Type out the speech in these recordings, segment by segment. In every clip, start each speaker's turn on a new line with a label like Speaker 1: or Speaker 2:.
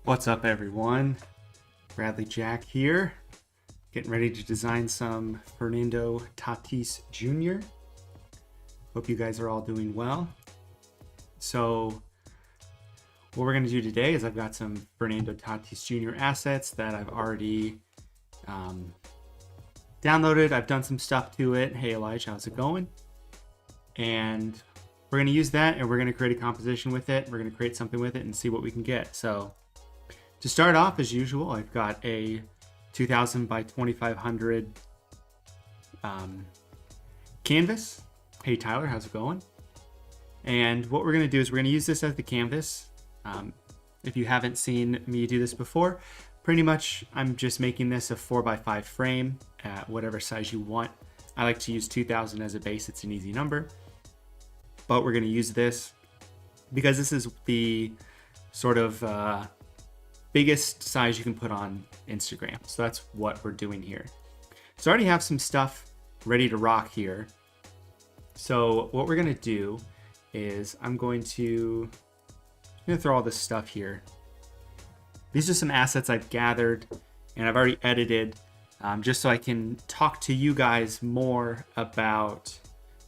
Speaker 1: What's up, everyone? Bradley Jack here, getting ready to design some Fernando Tatis Jr. Hope you guys are all doing well. So what we're going to do today is I've got some Fernando Tatis Jr. assets that I've already downloaded. I've done some stuff to it. Hey Elijah, how's it going? And we're going to use that and we're going to create a composition with it. We're going to create something with it and see what we can get. So to start off, as usual, I've got a 2000 by 2500 canvas. Hey Tyler, how's it going? And what we're going to do is we're going to use this as the canvas. If you haven't seen me do this before, pretty much I'm just making this a 4x5 frame at whatever size you want. I like to use 2000 as a base. It's an easy number. But we're going to use this because this is the sort of biggest size you can put on Instagram. So that's what we're doing here. So I already have some stuff ready to rock here. So what we're gonna do is I'm gonna throw all this stuff here. These are some assets I've gathered and I've already edited just so I can talk to you guys more about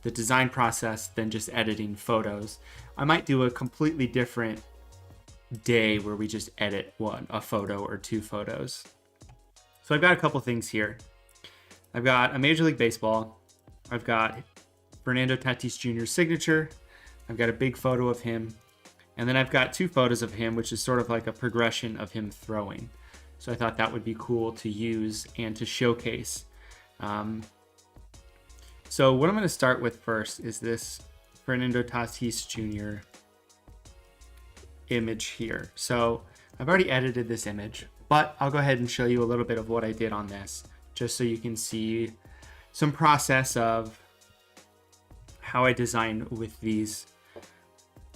Speaker 1: the design process than just editing photos. I might do a completely different day where we just edit a photo or two photos. So I've got a couple things here. I've got a Major League Baseball. I've got Fernando Tatis Jr.'s signature. I've got a big photo of him. And then I've got two photos of him, which is sort of like a progression of him throwing. So I thought that would be cool to use and to showcase. So what I'm going to start with first is this Fernando Tatis Jr. image here. So I've already edited this image, but I'll go ahead and show you a little bit of what I did on this, just so you can see some process of how I design with these,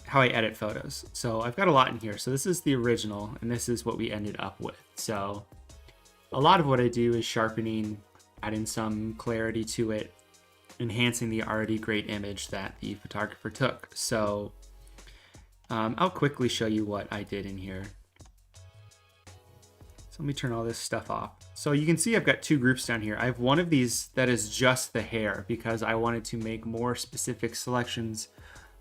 Speaker 1: how I edit photos. So I've got a lot in here. So this is the original, and this is what we ended up with. So a lot of what I do is sharpening, adding some clarity to it, enhancing the already great image that the photographer took. So I'll quickly show you what I did in here. So let me turn all this stuff off. So you can see I've got two groups down here. I have one of these that is just the hair because I wanted to make more specific selections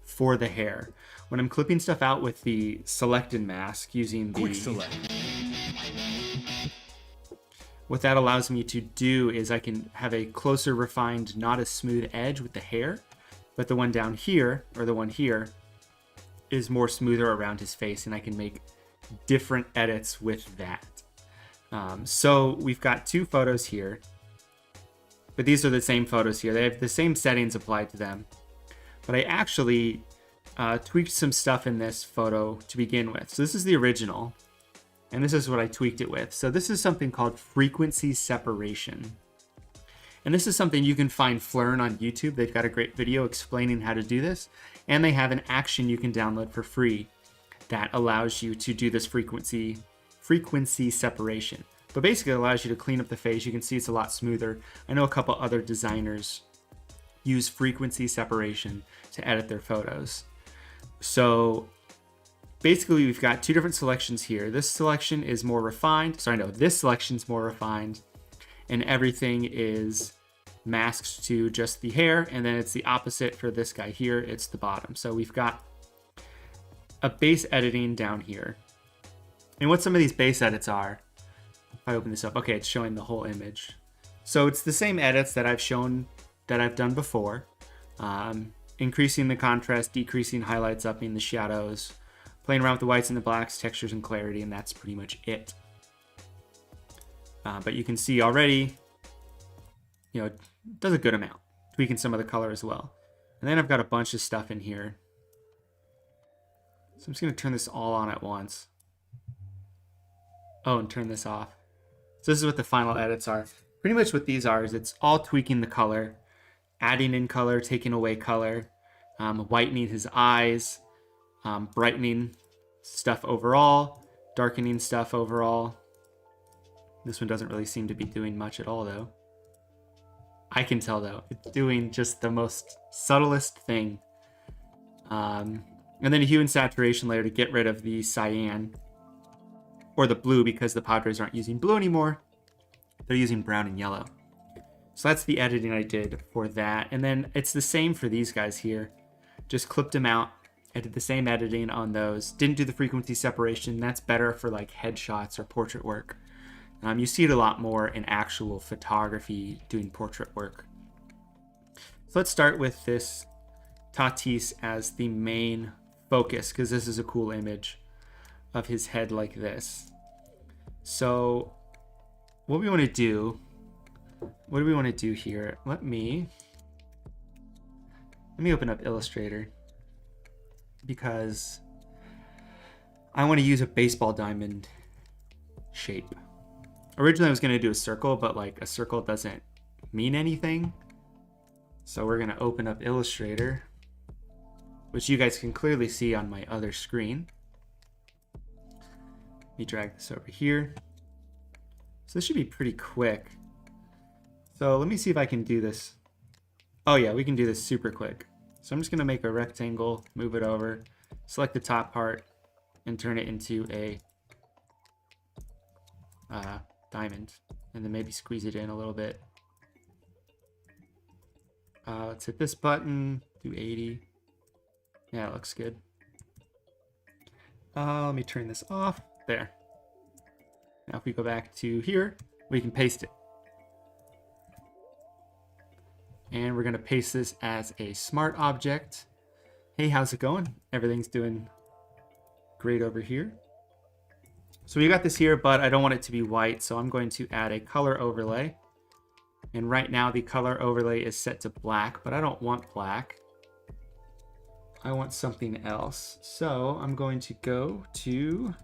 Speaker 1: for the hair. When I'm clipping stuff out with the select and mask using the quick select, what that allows me to do is I can have a closer refined, not as smooth edge with the hair, but the one down here or the one here is more smoother around his face, and I can make different edits with that. So we've got two photos here, but these are the same photos here. They have the same settings applied to them, but I actually tweaked some stuff in this photo to begin with. So this is the original, and this is what I tweaked it with. So this is something called frequency separation. And this is something you can find Flurn on YouTube. They've got a great video explaining how to do this. And they have an action you can download for free that allows you to do this frequency separation. But basically it allows you to clean up the face. You can see it's a lot smoother. I know a couple other designers use frequency separation to edit their photos. So basically we've got two different selections here. This selection is more refined. Sorry, no, this selection's more refined. And everything is masked to just the hair, and then it's the opposite for this guy here, it's the bottom. So we've got a base editing down here. And what some of these base edits are, if I open this up, okay, it's showing the whole image. So it's the same edits that I've shown that I've done before. Increasing the contrast, decreasing highlights, upping the shadows, playing around with the whites and the blacks, textures and clarity, and that's pretty much it. But you can see already, it does a good amount, tweaking some of the color as well. And then I've got a bunch of stuff in here. So I'm just going to turn this all on at once. Oh, and turn this off. So this is what the final edits are. Pretty much what these are is it's all tweaking the color, adding in color, taking away color, whitening his eyes, brightening stuff overall, darkening stuff overall. This one doesn't really seem to be doing much at all, though. I can tell, though. It's doing just the most subtlest thing. And then a hue and saturation layer to get rid of the cyan. or the blue, because the Padres aren't using blue anymore. They're using brown and yellow. So that's the editing I did for that. And then it's the same for these guys here. Just clipped them out. I did the same editing on those. Didn't do the frequency separation. That's better for like headshots or portrait work. You see it a lot more in actual photography doing portrait work. So let's start with this Tatis as the main focus, because this is a cool image of his head like this. So what do we want to do here? Let me open up Illustrator, because I want to use a baseball diamond shape. Originally I was going to do a circle, but like a circle doesn't mean anything. So we're going to open up Illustrator, which you guys can clearly see on my other screen. Let me drag this over here. So this should be pretty quick. So let me see if I can do this. Oh yeah, we can do this super quick. So I'm just going to make a rectangle, move it over, select the top part, and turn it into a diamond. And then maybe squeeze it in a little bit. Let's hit this button, do 80. Yeah, it looks good. Let me turn this off. There. Now if we go back to here, we can paste it. And we're going to paste this as a smart object. Hey, how's it going? Everything's doing great over here. So we got this here, but I don't want it to be white, so I'm going to add a color overlay. And right now the color overlay is set to black, but I don't want black. I want something else. So I'm going to go to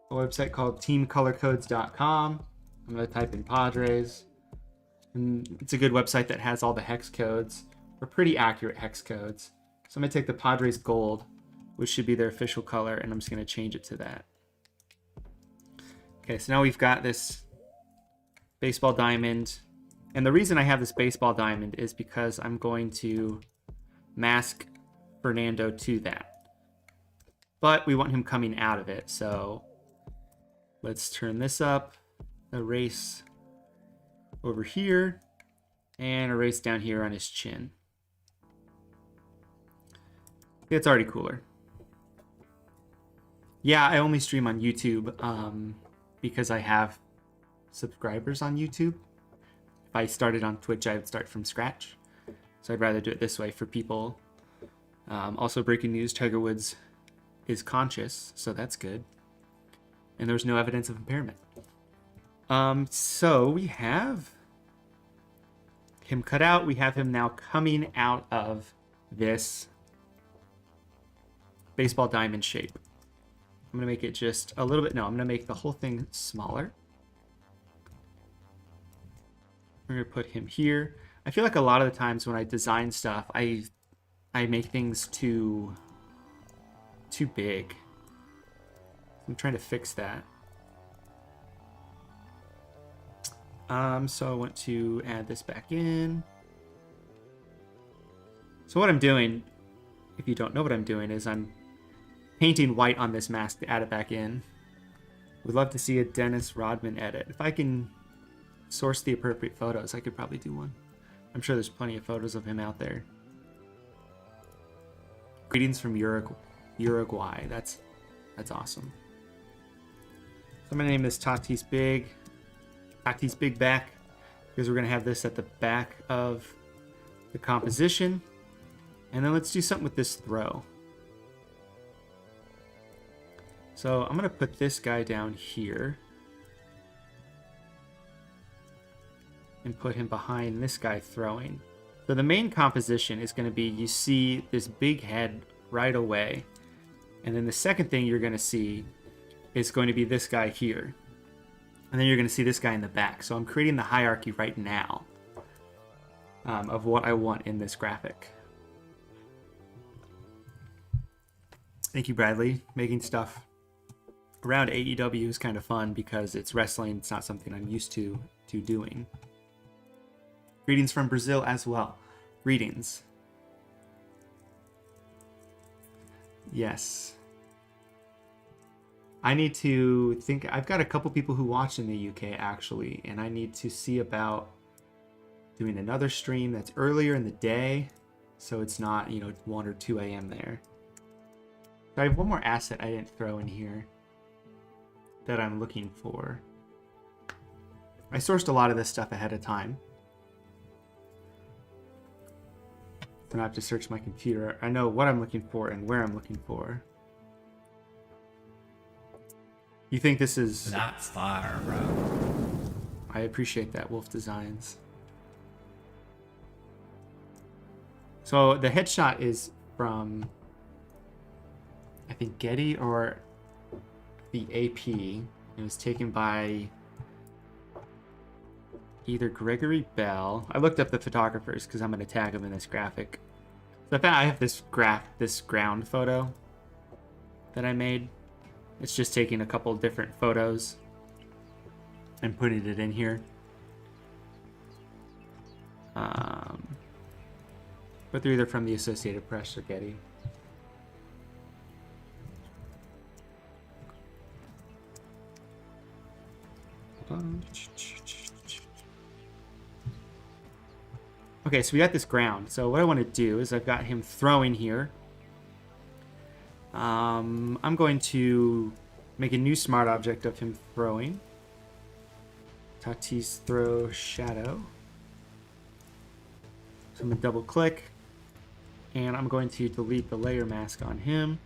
Speaker 1: a website called teamcolorcodes.com. I'm going to type in Padres. And it's a good website that has all the hex codes, or pretty accurate hex codes. So I'm going to take the Padres gold, which should be their official color, and I'm just going to change it to that. Okay, so now we've got this baseball diamond. And the reason I have this baseball diamond is because I'm going to mask Fernando to that. But we want him coming out of it, so let's turn this up, erase over here, and erase down here on his chin. It's already cooler. Yeah, I only stream on YouTube because I have subscribers on YouTube. If I started on Twitch, I would start from scratch. So I'd rather do it this way for people. Also, breaking news, Tiger Woods is conscious, so that's good. And there's no evidence of impairment. So we have him cut out. We have him now coming out of this baseball diamond shape. I'm going to make it just a little bit. No, I'm going to make the whole thing smaller. We're going to put him here. I feel like a lot of the times when I design stuff, I make things too big. I'm trying to fix that. So I want to add this back in. So what I'm doing, if you don't know what I'm doing, is I'm painting white on this mask to add it back in. Would love to see a Dennis Rodman edit. If I can source the appropriate photos, I could probably do one. I'm sure there's plenty of photos of him out there. Greetings from Uruguay. That's awesome. So I'm gonna name this Tatis Big Back, because we're gonna have this at the back of the composition. And then let's do something with this throw. So I'm gonna put this guy down here and put him behind this guy throwing. So the main composition is going to be, you see this big head right away. And then the second thing you're going to see is going to be this guy here. And then you're going to see this guy in the back. So I'm creating the hierarchy right now of what I want in this graphic. Thank you, Bradley. Making stuff around AEW is kind of fun because it's wrestling. It's not something I'm used to doing. Greetings from Brazil as well. Greetings. Yes. I need to think. I've got a couple people who watch in the UK actually, and I need to see about doing another stream that's earlier in the day, so it's not, 1 or 2 a.m. there. So I have one more asset I didn't throw in here that I'm looking for. I sourced a lot of this stuff ahead of time. Then I have to search my computer. I know what I'm looking for and where I'm looking for. You think this is...
Speaker 2: That's fire, bro.
Speaker 1: I appreciate that, Wolf Designs. So the headshot is from, I think, Getty or the AP. It was taken by either Gregory Bell. I looked up the photographers because I'm going to tag them in this graphic. So I have this ground photo that I made. It's just taking a couple different photos and putting it in here. But they're either from the Associated Press or Getty. Okay, so we got this ground. So what I want to do is I've got him throwing here. I'm going to make a new smart object of him throwing. Tatis throw shadow. So I'm going to double click. And I'm going to delete the layer mask on him.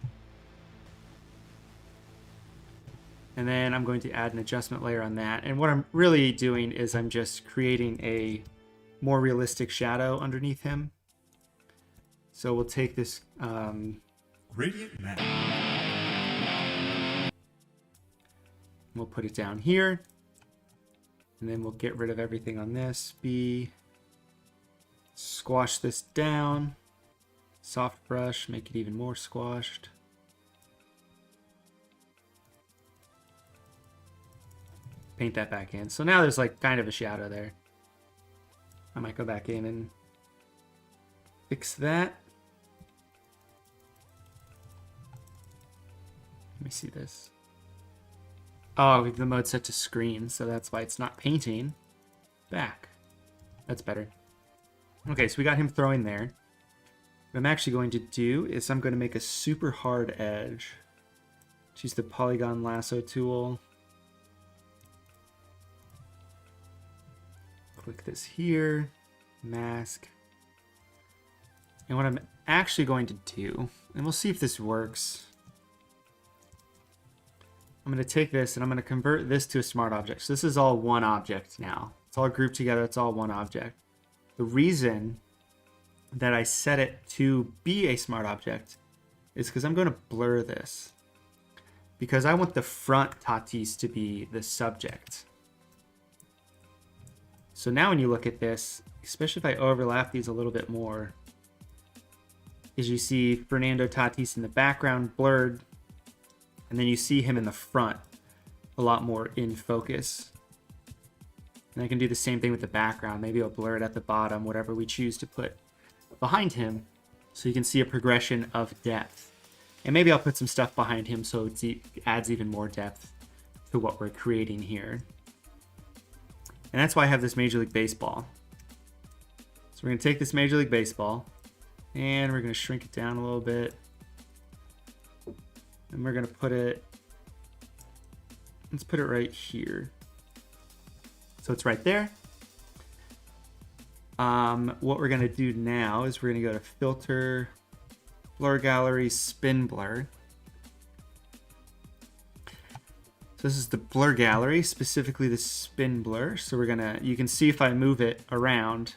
Speaker 1: And then I'm going to add an adjustment layer on that. And what I'm really doing is I'm just creating a more realistic shadow underneath him. So we'll take this...
Speaker 2: Radiant Man.
Speaker 1: We'll put it down here. And then we'll get rid of everything on this. Squash this down. Soft brush, make it even more squashed. Paint that back in. So now there's like kind of a shadow there. I might go back in and fix that. Let me see this. Oh, we have the mode set to screen, so that's why it's not painting. Back. That's better. Okay, so we got him throwing there. What I'm actually going to do is I'm going to make a super hard edge. Choose the polygon lasso tool. Click this here. Mask. And what I'm actually going to do, and we'll see if this works. I'm going to take this and I'm going to convert this to a smart object. So this is all one object now. It's all grouped together. It's all one object. The reason that I set it to be a smart object is because I'm going to blur this. Because I want the front Tatis to be the subject. So now when you look at this, especially if I overlap these a little bit more, is you see Fernando Tatis in the background blurred, and then you see him in the front a lot more in focus. And I can do the same thing with the background. Maybe I'll blur it at the bottom, whatever we choose to put behind him, so you can see a progression of depth. And maybe I'll put some stuff behind him so it adds even more depth to what we're creating here. And that's why I have this Major League Baseball. So we're going to take this Major League Baseball and we're going to shrink it down a little bit. And we're going to put it, let's put it right here. So it's right there. What we're going to do now is we're going to go to Filter, Blur Gallery, Spin Blur. So this is the Blur Gallery, specifically the Spin Blur. So we're going to, you can see if I move it around,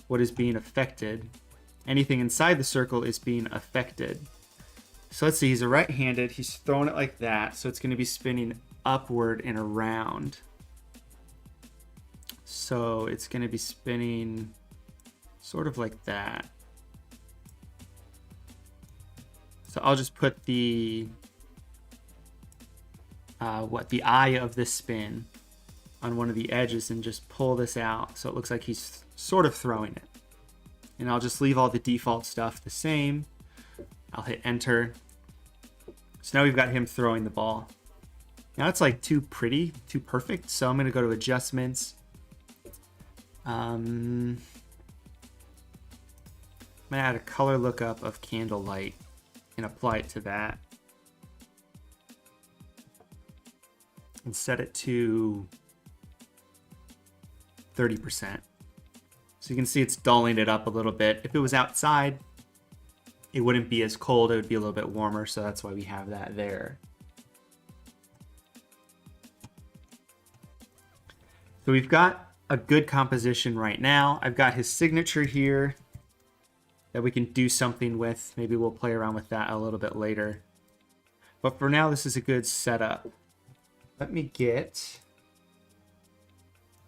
Speaker 1: what is being affected. Anything inside the circle is being affected. So let's see, he's a right-handed, he's throwing it like that, so it's going to be spinning upward and around. So it's going to be spinning sort of like that. So I'll just put the the eye of this spin on one of the edges and just pull this out so it looks like he's sort of throwing it. And I'll just leave all the default stuff the same. I'll hit enter. So now we've got him throwing the ball. Now it's like too pretty, too perfect. So I'm going to go to adjustments. I'm going to add a color lookup of candlelight and apply it to that. And set it to 30%. So you can see it's dulling it up a little bit. If it was outside, it wouldn't be as cold. It would be a little bit warmer. So that's why we have that there. So we've got a good composition right now. I've got his signature here that we can do something with. Maybe we'll play around with that a little bit later. But for now, this is a good setup. Let me get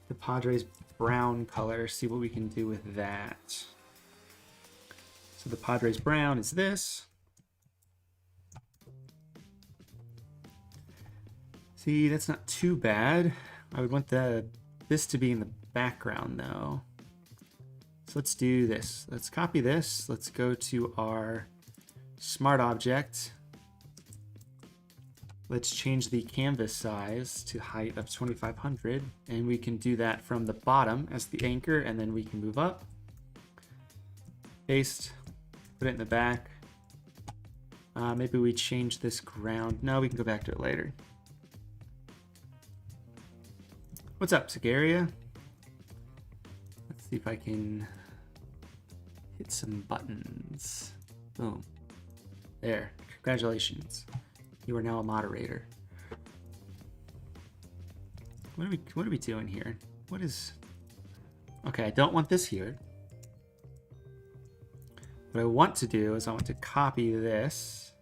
Speaker 1: the Padres brown color, see what we can do with that. So the Padres brown is this. See, that's not too bad. I would want this to be in the background though. So let's do this. Let's copy this. Let's go to our smart object. Let's change the canvas size to height of 2500, and we can do that from the bottom as the anchor, and then we can move up. Paste, put it in the back. Maybe we change this ground. No, we can go back to it later. What's up, Sagaria? Let's see if I can hit some buttons. Boom. There. Congratulations. You are now a moderator. What are we doing here? What is... Okay, I don't want this here. What I want to do is I want to copy this.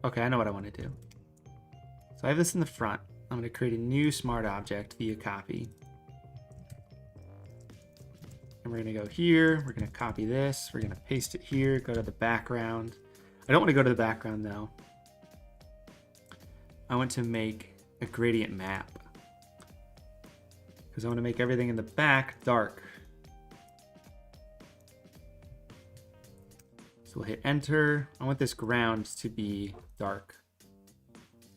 Speaker 1: Okay, I know what I want to do. So I have this in the front. I'm going to create a new smart object via copy. And we're going to go here. We're going to copy this. We're going to paste it here. Go to the background. I don't want to go to the background though. I want to make a gradient map because I want to make everything in the back dark. So we'll hit enter. I want this ground to be dark.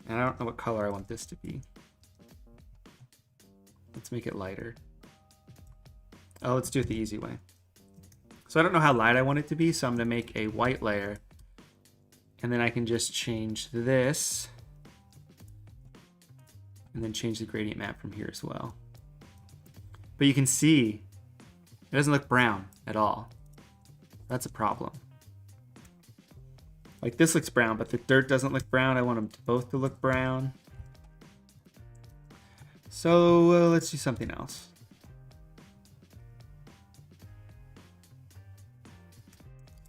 Speaker 1: And I don't know what color I want this to be. Let's make it lighter. Oh, let's do it the easy way. So I don't know how light I want it to be, so I'm going to make a white layer. And then I can just change this. And then change the gradient map from here as well. But you can see it doesn't look brown at all. That's a problem. Like this looks brown, but the dirt doesn't look brown. I want them both to look brown. So let's do something else.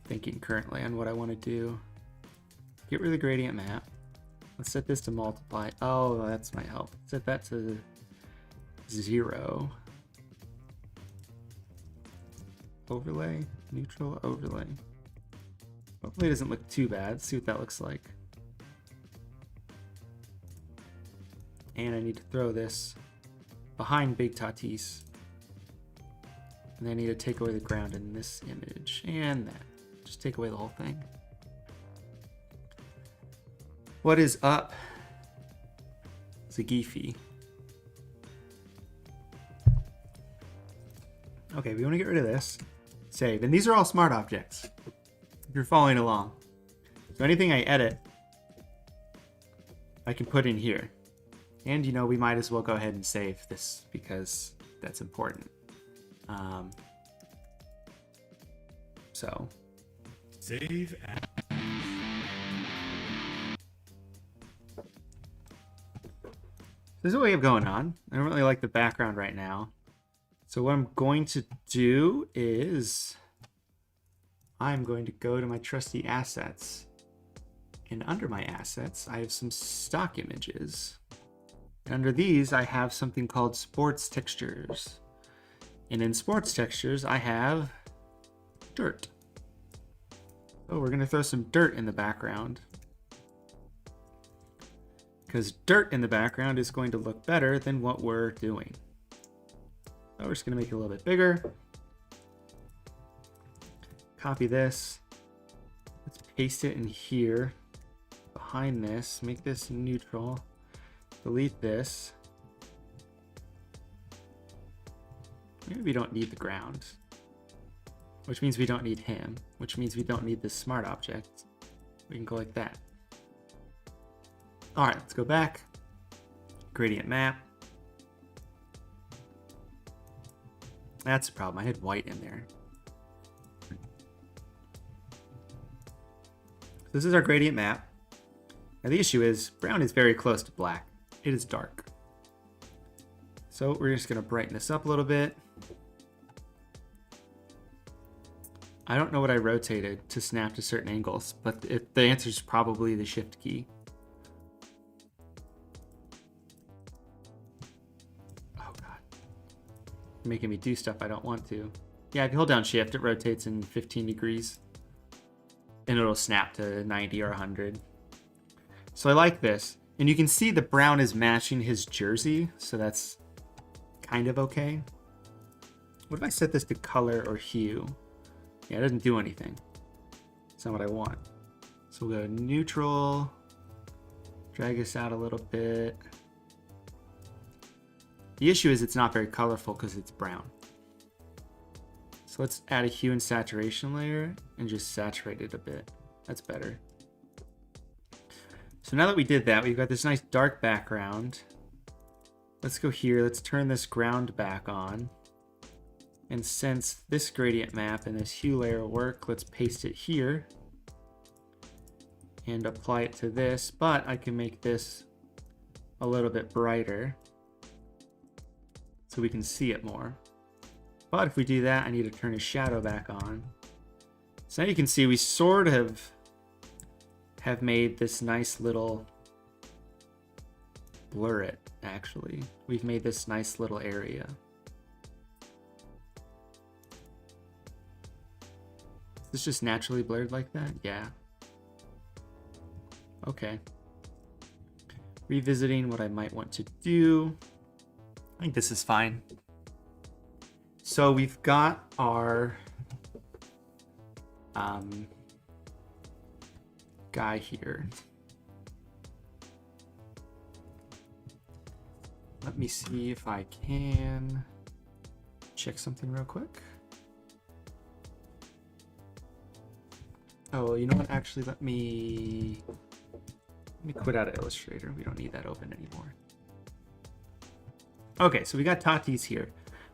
Speaker 1: Thinking currently on what I want to do. Get rid of the gradient map. Let's set this to multiply. Oh, that's my help. Set that to 0. Overlay, neutral, overlay. Hopefully it doesn't look too bad. Let's see what that looks like. And I need to throw this behind Big Tatis. And I need to take away the ground in this image. And that. Just take away the whole thing. What is up, Zagifi? Okay, we want to get rid of this. Save. And these are all smart objects, if you're following along. So anything I edit, I can put in here. And, you know, we might as well go ahead and save this because that's important. So.
Speaker 2: Save as.
Speaker 1: There's a way of going on. I don't really like the background right now. So what I'm going to do is I'm going to go to my trusty assets. And under my assets, I have some stock images. And under these, I have something called sports textures. And in sports textures, I have dirt. So we're going to throw some dirt in the background. Because dirt in the background is going to look better than what we're doing. So we're just going to make it a little bit bigger. Copy this. Let's paste it in here. Behind this, make this neutral. delete this. Maybe we don't need the ground, which means we don't need him, which means we don't need this smart object. We can go like that. All right, let's go back. Gradient map. That's the problem. I had white in there. This is our gradient map. Now the issue is brown is very close to black. It is dark. So we're just going to brighten this up a little bit. I don't know what I rotated to snap to certain angles, but the answer is probably the shift key. Oh god. You're making me do stuff I don't want to. Yeah, if you hold down shift, it rotates in 15 degrees. And it'll snap to 90 or 100. So I like this. And you can see the brown is matching his jersey, so that's kind of okay. What if I set this to color or hue? Yeah, it doesn't do anything. It's not what I want. So we'll go neutral, drag this out a little bit. The issue is it's not very colorful because it's brown. So let's add a hue and saturation layer and just saturate it a bit. That's better. So now that we did that, we've got this nice dark background. Let's go here. Let's turn this ground back on. And since this gradient map and this hue layer work, let's paste it here and apply it to this. But I can make this a little bit brighter so we can see it more. But if we do that, I need to turn his shadow back on. So now you can see we sort of have made this nice little blur it, actually. We've made this nice little area. Is this just naturally blurred like that? Yeah. Okay. Revisiting what I might want to do. I think this is fine. So we've got our guy here. Let me see if I can check something real quick. Oh, you know what? Actually, let me quit out of Illustrator. We don't need that open anymore. Okay, so we got Tatis here.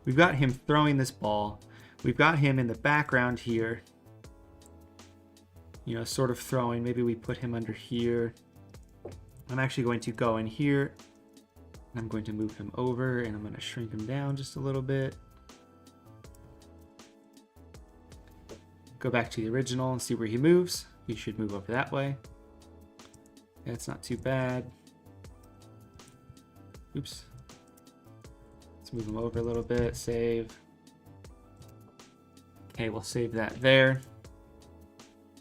Speaker 1: We've got him throwing this ball. We've got him in the background here. You know, sort of throwing. Maybe we put him under here. I'm actually going to go in here. I'm going to move him over and I'm going to shrink him down just a little bit. Go back to the original and see where he moves. He should move over that way. That's not too bad. Oops. Let's move him over a little bit. Save. Okay, we'll save that there.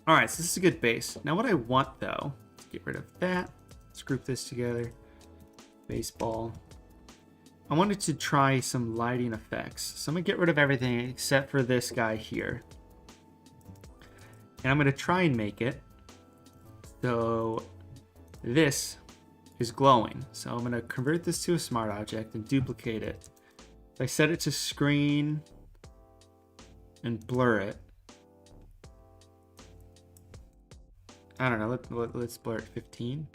Speaker 1: All right, so this is a good base. Now what I want though, let's get rid of that. Let's group this together. Baseball. I wanted to try some lighting effects. So I'm gonna get rid of everything except for this guy here. And I'm gonna try and make it so this is glowing. So I'm gonna convert this to a smart object and duplicate it. If I set it to screen and blur it. I don't know, let's blur it 15.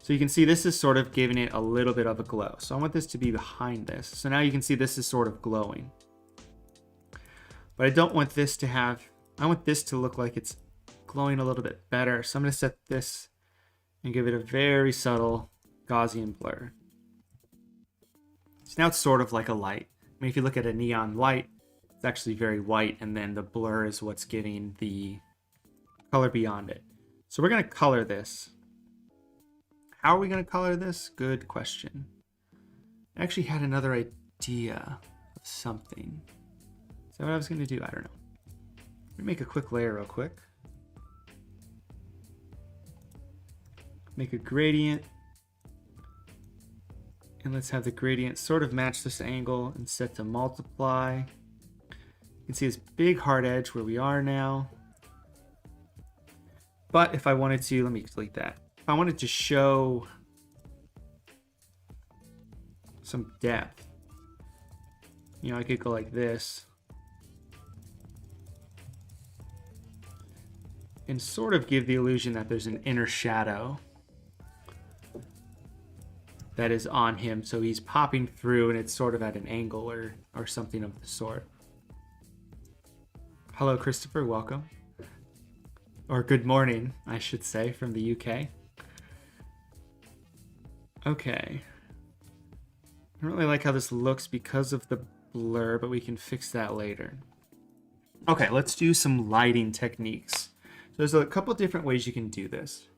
Speaker 1: So you can see this is sort of giving it a little bit of a glow. So I want this to be behind this. So now you can see this is sort of glowing. But I don't want this to have, I want this to look like it's glowing a little bit better. So I'm gonna set this and give it a very subtle Gaussian blur. So now it's sort of like a light. I mean, if you look at a neon light, it's actually very white, and then the blur is what's giving the color beyond it. So we're gonna color this. How are we gonna color this? Good question. I actually had another idea of something. Is that what I was gonna do? I don't know. Let me make a quick layer real quick. Make a gradient. And let's have the gradient sort of match this angle and set to multiply. You can see this big hard edge where we are now. But if I wanted to, let me delete that. If I wanted to show some depth. You know, I could go like this and sort of give the illusion that there's an inner shadow that is on him, so he's popping through and it's sort of at an angle or something of the sort. Hello, Christopher, welcome. Or good morning, I should say, from the UK. Okay. I don't really like how this looks because of the blur, but we can fix that later. Okay, let's do some lighting techniques. So there's a couple different ways you can do this.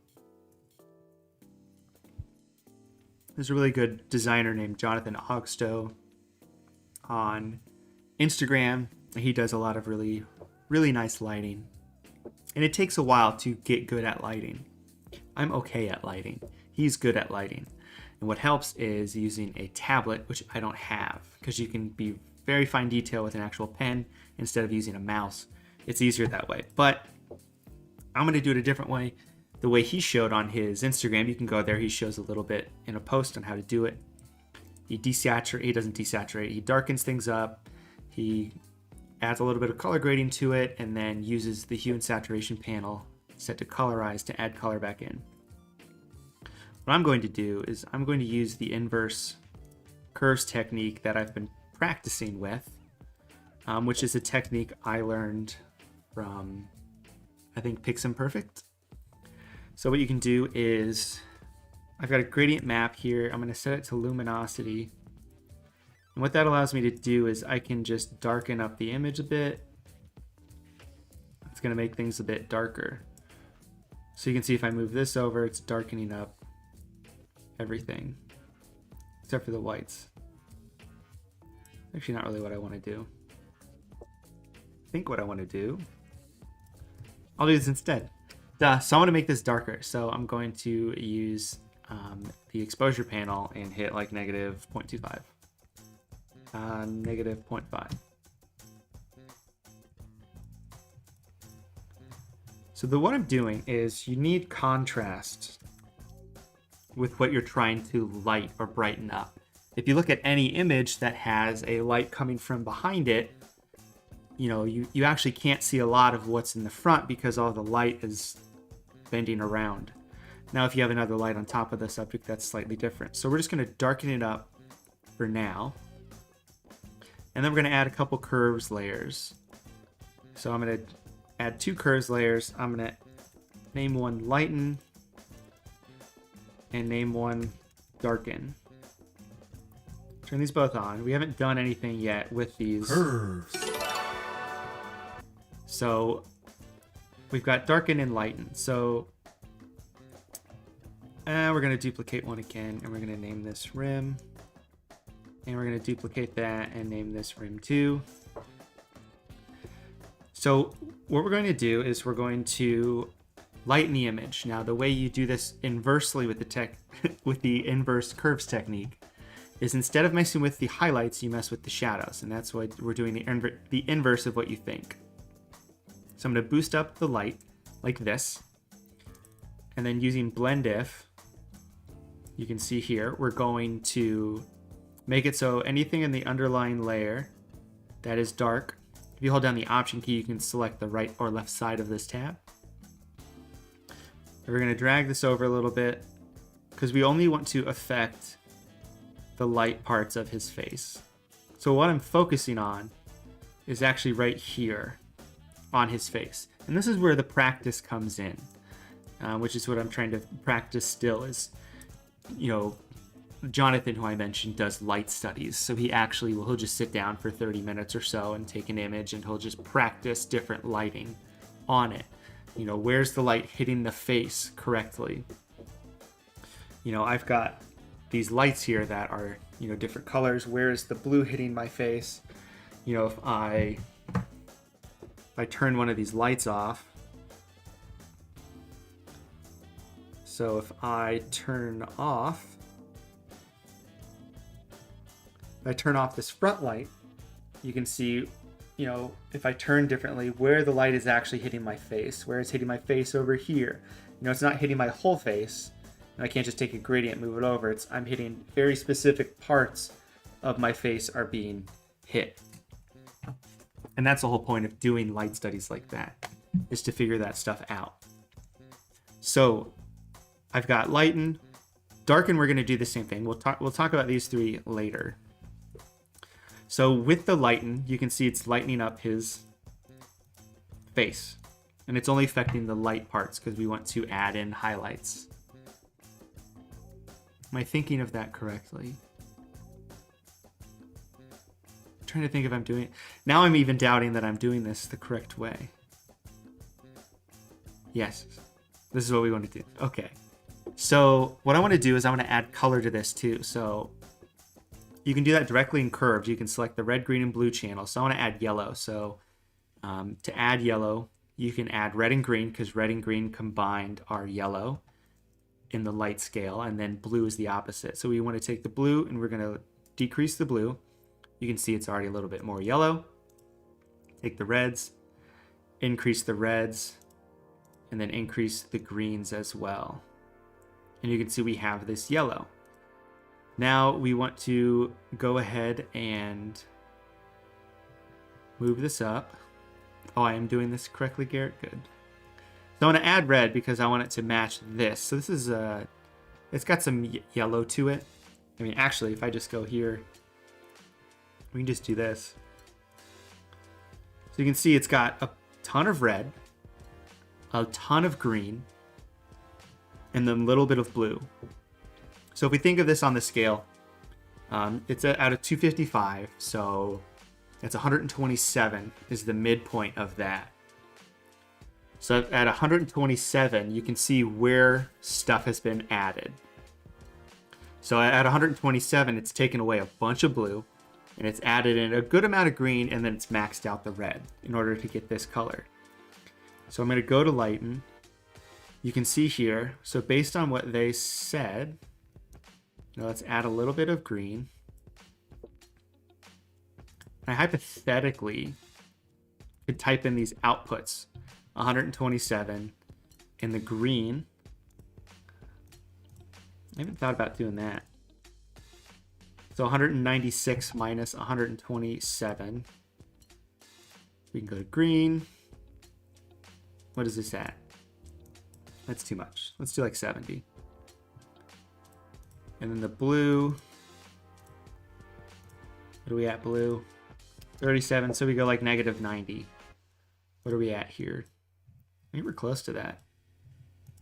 Speaker 1: There's a really good designer named Jonathan Ogstow on Instagram. He does a lot of really, really nice lighting. And it takes a while to get good at lighting. I'm okay at lighting. He's good at lighting. And what helps is using a tablet, which I don't have, because you can be very fine detail with an actual pen instead of using a mouse. It's easier that way. But I'm going to do it a different way. The way he showed on his Instagram, you can go there. He shows a little bit in a post on how to do it. He doesn't desaturate. He darkens things up. He adds a little bit of color grading to it, and then uses the hue and saturation panel set to colorize to add color back in. What I'm going to do is I'm going to use the inverse curves technique that I've been practicing with, which is a technique I learned from, I think, Piximperfect. So what you can do is, I've got a gradient map here. I'm going to set it to luminosity. And what that allows me to do is I can just darken up the image a bit. It's going to make things a bit darker. So you can see if I move this over, it's darkening up everything, except for the whites. Actually, not really what I want to do. I think what I want to do, I'll do this instead. So I want to make this darker. So I'm going to use the exposure panel and hit like negative 0.25. Negative 0.5. So what I'm doing is you need contrast with what you're trying to light or brighten up. If you look at any image that has a light coming from behind it, you know, you actually can't see a lot of what's in the front because all the light is bending around. Now, if you have another light on top of the subject, that's slightly different. So we're just going to darken it up for now. And then we're going to add a couple curves layers. So I'm going to add 2 curves layers. I'm going to name one lighten and name one darken. Turn these both on. We haven't done anything yet with these
Speaker 2: Curves.
Speaker 1: So we've got darken and lighten. So we're going to duplicate one again, and we're going to name this rim. And we're going to duplicate that and name this rim 2. So what we're going to do is we're going to lighten the image. Now, the way you do this inversely with the inverse curves technique is instead of messing with the highlights, you mess with the shadows. And that's why we're doing the inverse of what you think. So I'm going to boost up the light like this. And then using blend if, you can see here, we're going to make it so anything in the underlying layer that is dark, if you hold down the option key, you can select the right or left side of this tab. And we're going to drag this over a little bit because we only want to affect the light parts of his face. So what I'm focusing on is actually right here on his face. And this is where the practice comes in, which is what I'm trying to practice still is, you know, Jonathan, who I mentioned, does light studies. So he'll just sit down for 30 minutes or so and take an image, and he'll just practice different lighting on it. You know, where's the light hitting the face correctly? You know, I've got these lights here that are, you know, different colors. Where is the blue hitting my face? You know, if I turn one of these lights off, so if I turn off this front light, you can see, you know, if I turn differently, where the light is actually hitting my face, where it's hitting my face over here. You know, it's not hitting my whole face, and I can't just take a gradient and move it over. I'm hitting very specific parts of my face are being hit. And that's the whole point of doing light studies like that, is to figure that stuff out. So I've got lighten, darken. We're going to do the same thing. We'll talk about these three later. So with the lighten, you can see it's lightening up his face, and it's only affecting the light parts because we want to add in highlights. Am I thinking of that correctly? I'm trying to think if I'm doing it. Now I'm even doubting that I'm doing this the correct way. Yes, this is what we want to do. Okay. So what I want to do is I want to add color to this too. So you can do that directly in curves. You can select the red, green, and blue channel. So I want to add yellow. So to add yellow, you can add red and green because red and green combined are yellow in the light scale, and then blue is the opposite. So we want to take the blue and we're going to decrease the blue. You can see it's already a little bit more yellow. Take the reds, increase the reds, and then increase the greens as well. And you can see we have this yellow. Now we want to go ahead and move this up. Oh, I am doing this correctly, Garrett? Good. So I want to add red because I want it to match this. So this is, it's got some yellow to it. I mean, actually, if I just go here, we can just do this. So you can see it's got a ton of red, a ton of green, and then a little bit of blue. So if we think of this on the scale, it's out of 255, so it's 127 is the midpoint of that. So at 127, you can see where stuff has been added. So at 127, it's taken away a bunch of blue, and it's added in a good amount of green, and then it's maxed out the red in order to get this color. So I'm going to go to lighten. You can see here, so based on what they said, now let's add a little bit of green. I hypothetically could type in these outputs, 127 in the green. I haven't thought about doing that. So 196 minus 127. We can go to green. What is this at? That's too much. Let's do like 70. And then the blue. What are we at, blue? 37, so we go like negative 90. What are we at here? I think we're close to that.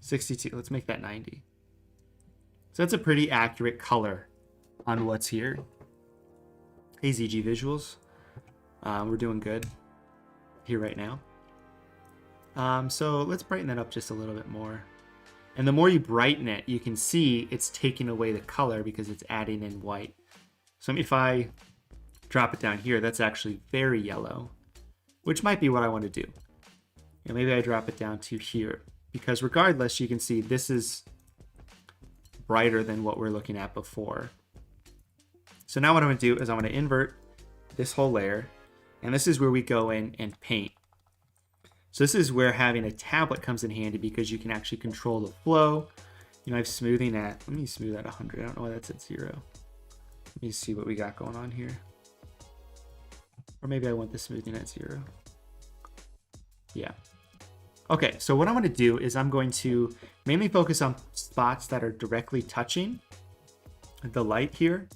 Speaker 1: 62, let's make that 90. So that's a pretty accurate color on what's here. Hey, ZG Visuals. We're doing good here right now. So let's brighten that up just a little bit more. And the more you brighten it, you can see it's taking away the color because it's adding in white. So if I drop it down here, that's actually very yellow, which might be what I want to do. And maybe I drop it down to here, because regardless, you can see this is brighter than what we're looking at before. So now what I'm going to do is I'm going to invert this whole layer, and this is where we go in and paint. So this is where having a tablet comes in handy, because you can actually control the flow. You know, I have smoothing at, let me smooth at 100. I don't know why that's at 0. Let me see what we got going on here. Or maybe I want the smoothing at 0. Yeah. Okay, so what I'm going to do is I'm going to mainly focus on spots that are directly touching the light here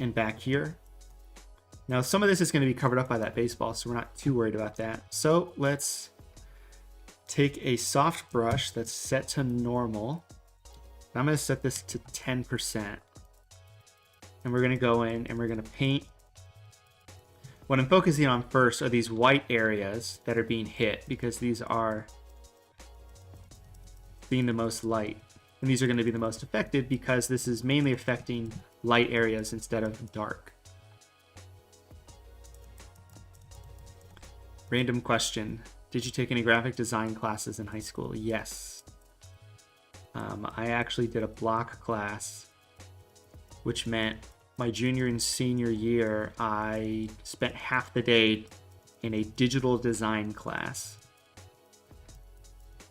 Speaker 1: and back here. Now, some of this is going to be covered up by that baseball, so we're not too worried about that. So let's take a soft brush that's set to normal. I'm going to set this to 10%. And we're going to go in and we're going to paint. What I'm focusing on first are these white areas that are being hit, because these are being the most light. And these are going to be the most affected because this is mainly affecting light areas instead of dark. Random question. Did you take any graphic design classes in high school? Yes. I actually did a block class, which meant my junior and senior year, I spent half the day in a digital design class.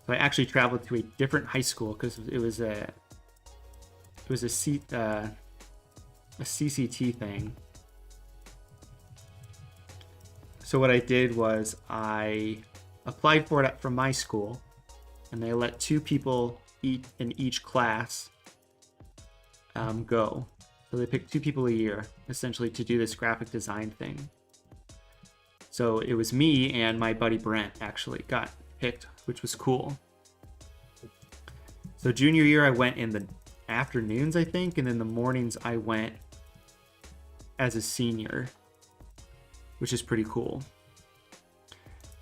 Speaker 1: So I actually traveled to a different high school because it was a a CCT thing. So what I did was I applied for it from my school, and they let 2 people in each class go. So they picked 2 people a year, essentially, to do this graphic design thing. So it was me and my buddy Brent actually got picked, which was cool. So junior year, I went in the afternoons, I think, and then the mornings I went as a senior, which is pretty cool.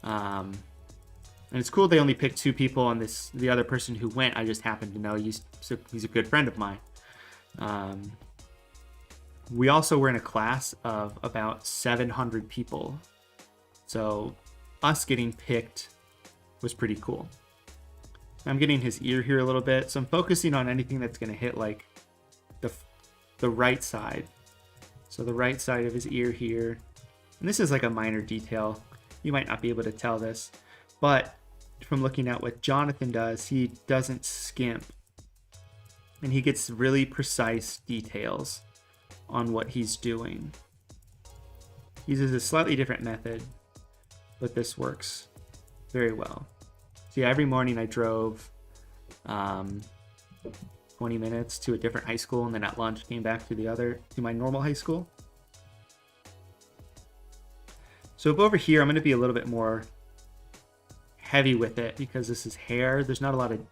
Speaker 1: And it's cool they only picked 2 people, and the other person who went, I just happened to know. He's a good friend of mine. We also were in a class of about 700 people. So us getting picked was pretty cool. I'm getting his ear here a little bit. So I'm focusing on anything that's going to hit like the right side. So the right side of his ear here. And this is like a minor detail. You might not be able to tell this, but from looking at what Jonathan does, he doesn't skimp. And he gets really precise details on what he's doing. He uses a slightly different method, but this works very well. So yeah, every morning I drove 20 minutes to a different high school, and then at lunch came back to my normal high school. So over here, I'm going to be a little bit more heavy with it because this is hair. There's not a lot of,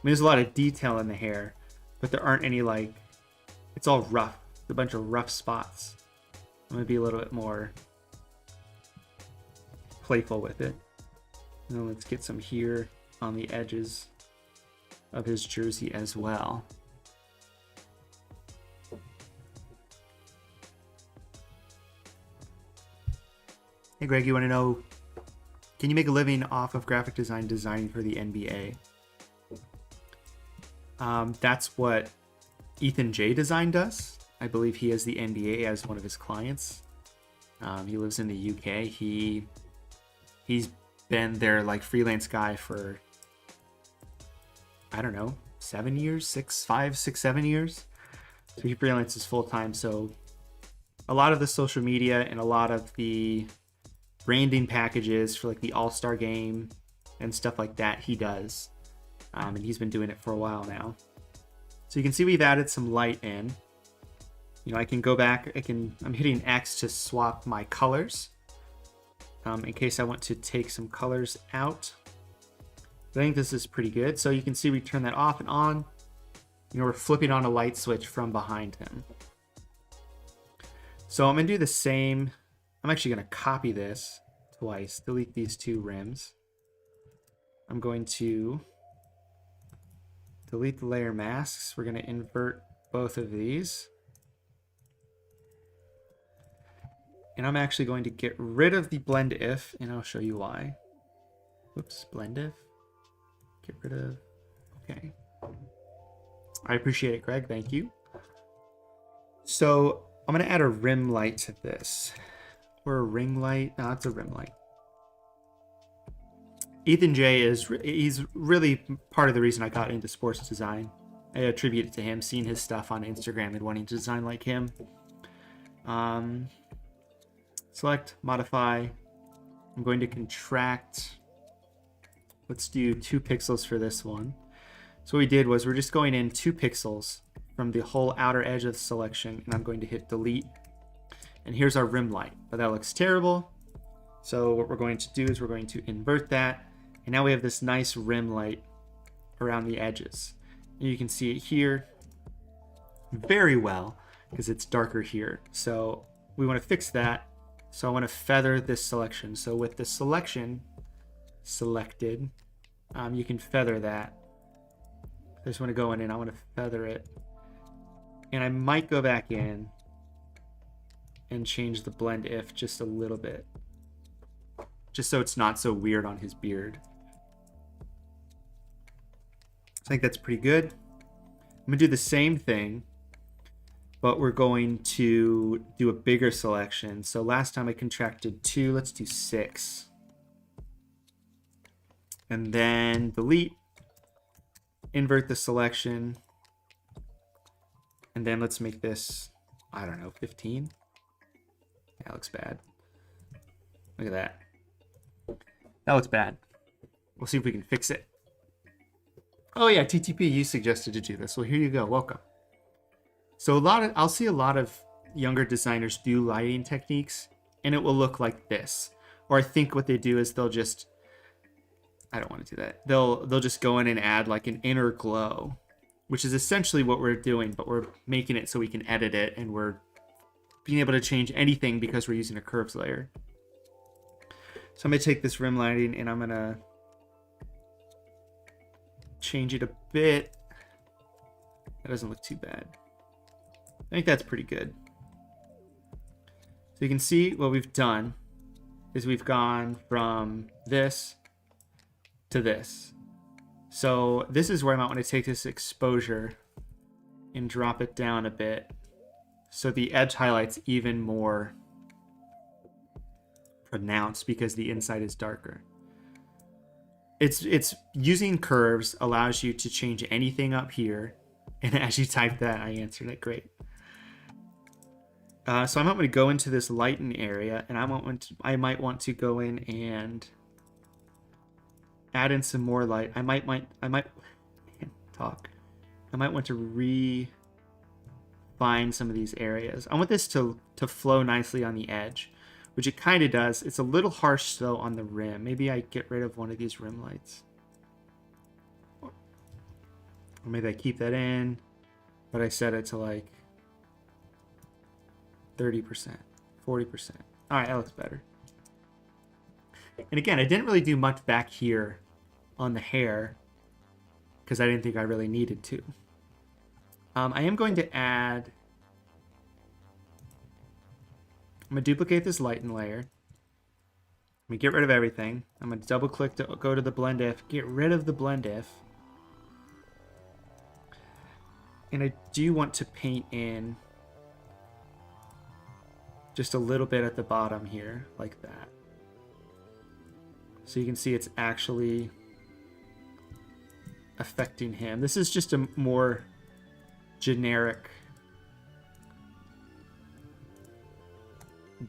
Speaker 1: there's a lot of detail in the hair, but there aren't any it's all rough. It's a bunch of rough spots. I'm going to be a little bit more playful with it. And then let's get some here on the edges of his jersey as well. Hey Greg, you want to know, can you make a living off of graphic design designing for the NBA? That's what Ethan J. Design does. I believe he has the NBA as one of his clients. He lives in the UK. He's been their freelance guy for, I don't know, 7 years, 7 years. So he freelances full time. So a lot of the social media and a lot of the branding packages for the All-Star game and stuff like that he does. And he's been doing it for a while now. So you can see we've added some light in. I can go back, I'm hitting X to swap my colors. In case I want to take some colors out. I think this is pretty good. So you can see we turn that off and on. We're flipping on a light switch from behind him. So I'm going to do the same. I'm actually going to copy this twice, delete these 2 rims. I'm going to delete the layer masks. We're going to invert both of these. And I'm actually going to get rid of the blend if, and I'll show you why. Whoops, blend if. Get rid of. Okay. I appreciate it, Greg. Thank you. So I'm going to add a rim light to this. Or a ring light. No, it's a rim light. Ethan J. he's really part of the reason I got into sports design. I attribute it to him, seeing his stuff on Instagram and wanting to design like him. Select, modify. I'm going to contract. Let's do 2 pixels for this one. So what we did was we're just going in 2 pixels from the whole outer edge of the selection, and I'm going to hit delete. And here's our rim light, but that looks terrible. So what we're going to do is we're going to invert that, and now we have this nice rim light around the edges. And you can see it here very well because it's darker here. So we want to fix that. So I want to feather this selection. So with the selection selected, you can feather that. I just want to go in and I want to feather it. And I might go back in and change the blend if just a little bit. Just so it's not so weird on his beard. I think that's pretty good. I'm going to do the same thing, but we're going to do a bigger selection. So last time I contracted 2, let's do 6. And then delete, invert the selection, and then let's make this I don't know, 15? That looks bad. Look at that. That looks bad. We'll see if we can fix it. Oh yeah, TTP, you suggested to do this. Well, here you go. Welcome. So I'll see a lot of younger designers do lighting techniques, and it will look like this. Or I think what they do is they'll just, I don't want to do that. They'll just go in and add like an inner glow, which is essentially what we're doing, but we're making it so we can edit it, and we're being able to change anything because we're using a curves layer. So I'm going to take this rim lighting and I'm going to change it a bit. That doesn't look too bad. I think that's pretty good. So you can see what we've done is we've gone from this to this. So this is where I might want to take this exposure and drop it down a bit so the edge highlight's even more pronounced because the inside is darker. It's using curves allows you to change anything up here, and as you type that, I answered it. Great. So I might want to go into this lighten area, and I might want to go in and add in some more light. I might want to refine some of these areas. I want this to flow nicely on the edge, which it kind of does. It's a little harsh though on the rim. Maybe I get rid of one of these rim lights, or maybe I keep that in, but I set it to like 30%, 40%. All right, that looks better. And again, I didn't really do much back here on the hair because I didn't think I really needed to. I am going to add... I'm going to duplicate this lighten layer. I'm going to get rid of everything. I'm going to double click to go to the blend if. Get rid of the blend if. And I do want to paint in just a little bit at the bottom here, like that. So you can see it's actually affecting him. This is just a more generic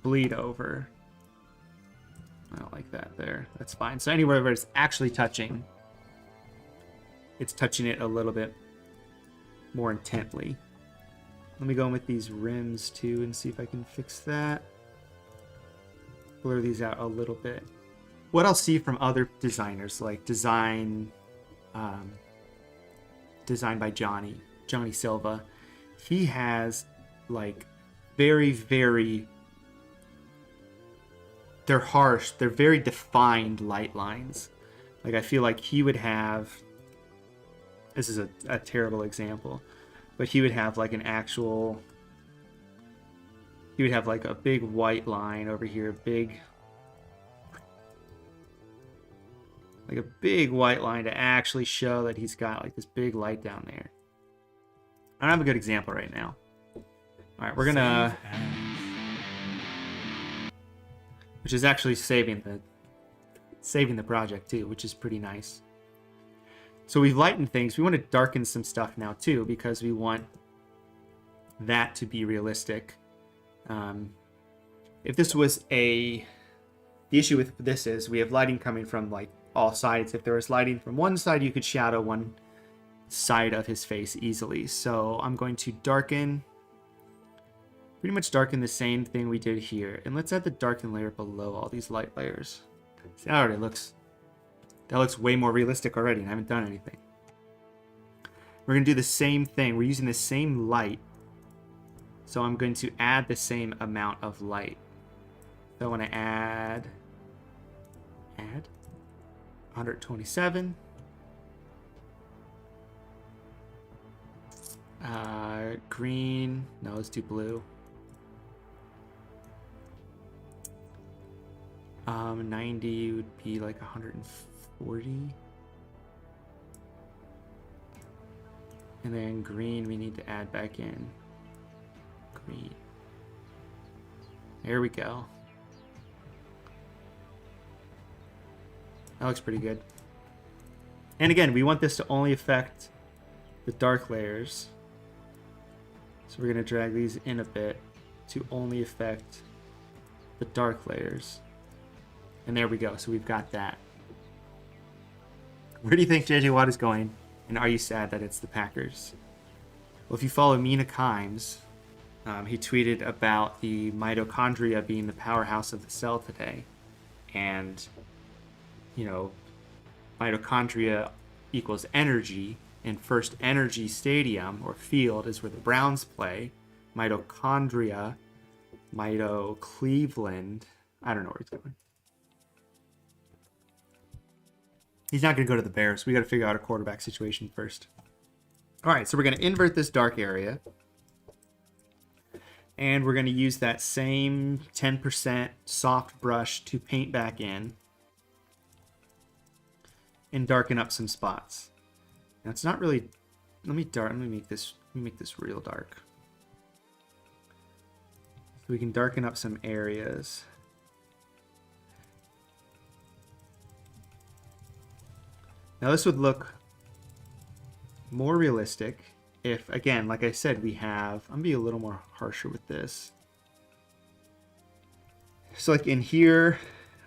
Speaker 1: bleed over. I don't like that there. That's fine. So anywhere where it's actually touching, it's touching it a little bit more intently. Let me go in with these rims too and see if I can fix that. Blur these out a little bit. What I'll see from other designers, like design by Johnny Silva, he has like very, they're harsh, they're very defined light lines. Like I feel like he would have, this is a terrible example, but he would have like an actual, he would have like a big white line over here, like a big white line to actually show that he's got like this big light down there. I don't have a good example right now. All right, we're gonna, which is actually saving the project too, which is pretty nice. So we've lightened things. We want to darken some stuff now too, because we want that to be realistic. If this was the issue with this is we have lighting coming from like all sides. If there was lighting from one side, you could shadow one side of his face easily. So I'm going to darken, pretty much darken the same thing we did here. And let's add the darken layer below all these light layers. See, that already looks, that looks way more realistic already, and I haven't done anything. We're going to do the same thing. We're using the same light. So I'm going to add the same amount of light. So I want to add 127. Green. No, let's do blue. 90 would be like 140. And then green we need to add back in. Green. There we go. That looks pretty good. And again, we want this to only affect the dark layers. So we're going to drag these in a bit to only affect the dark layers. And there we go. So we've got that. Where do you think JJ Watt is going? And are you sad that it's the Packers? Well, if you follow Mina Kimes, he tweeted about the mitochondria being the powerhouse of the cell today. And, you know, mitochondria equals energy. And First Energy Stadium, or field, is where the Browns play. Mitochondria, Cleveland. I don't know where he's going. He's not going to go to the Bears. We got to figure out a quarterback situation first. All right, so we're going to invert this dark area. And we're going to use that same 10% soft brush to paint back in and darken up some spots. Now it's not really. Let me make this real dark. So we can darken up some areas. Now this would look more realistic if, again, like I said, we have. I'm gonna be a little more harsher with this. So like in here,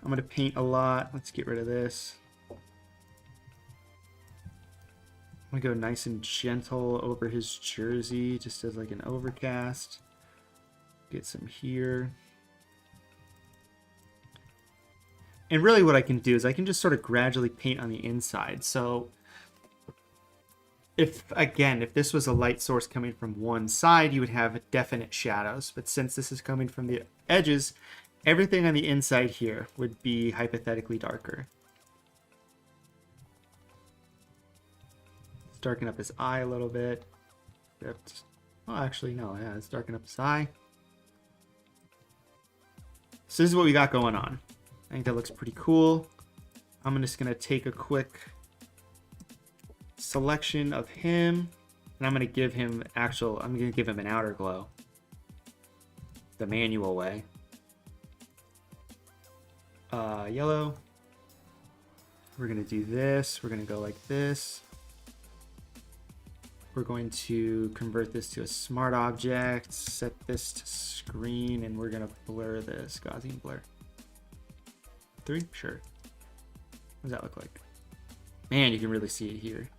Speaker 1: I'm gonna paint a lot. Let's get rid of this. I'm gonna go nice and gentle over his jersey, just as like an overcast. Get some here. And really what I can do is I can just sort of gradually paint on the inside. So if this was a light source coming from one side, you would have definite shadows. But since this is coming from the edges, everything on the inside here would be hypothetically darker. Darken up his eye a little bit. Oh, actually, no. Yeah, let's darken up his eye. So this is what we got going on. I think that looks pretty cool. I'm just going to take a quick selection of him, and I'm going to give him an outer glow. The manual way. Yellow. We're going to do this. We're going to go like this. We're going to convert this to a smart object, set this to screen, and we're going to blur this. Gaussian blur. 3? Sure. What does that look like? Man, you can really see it here.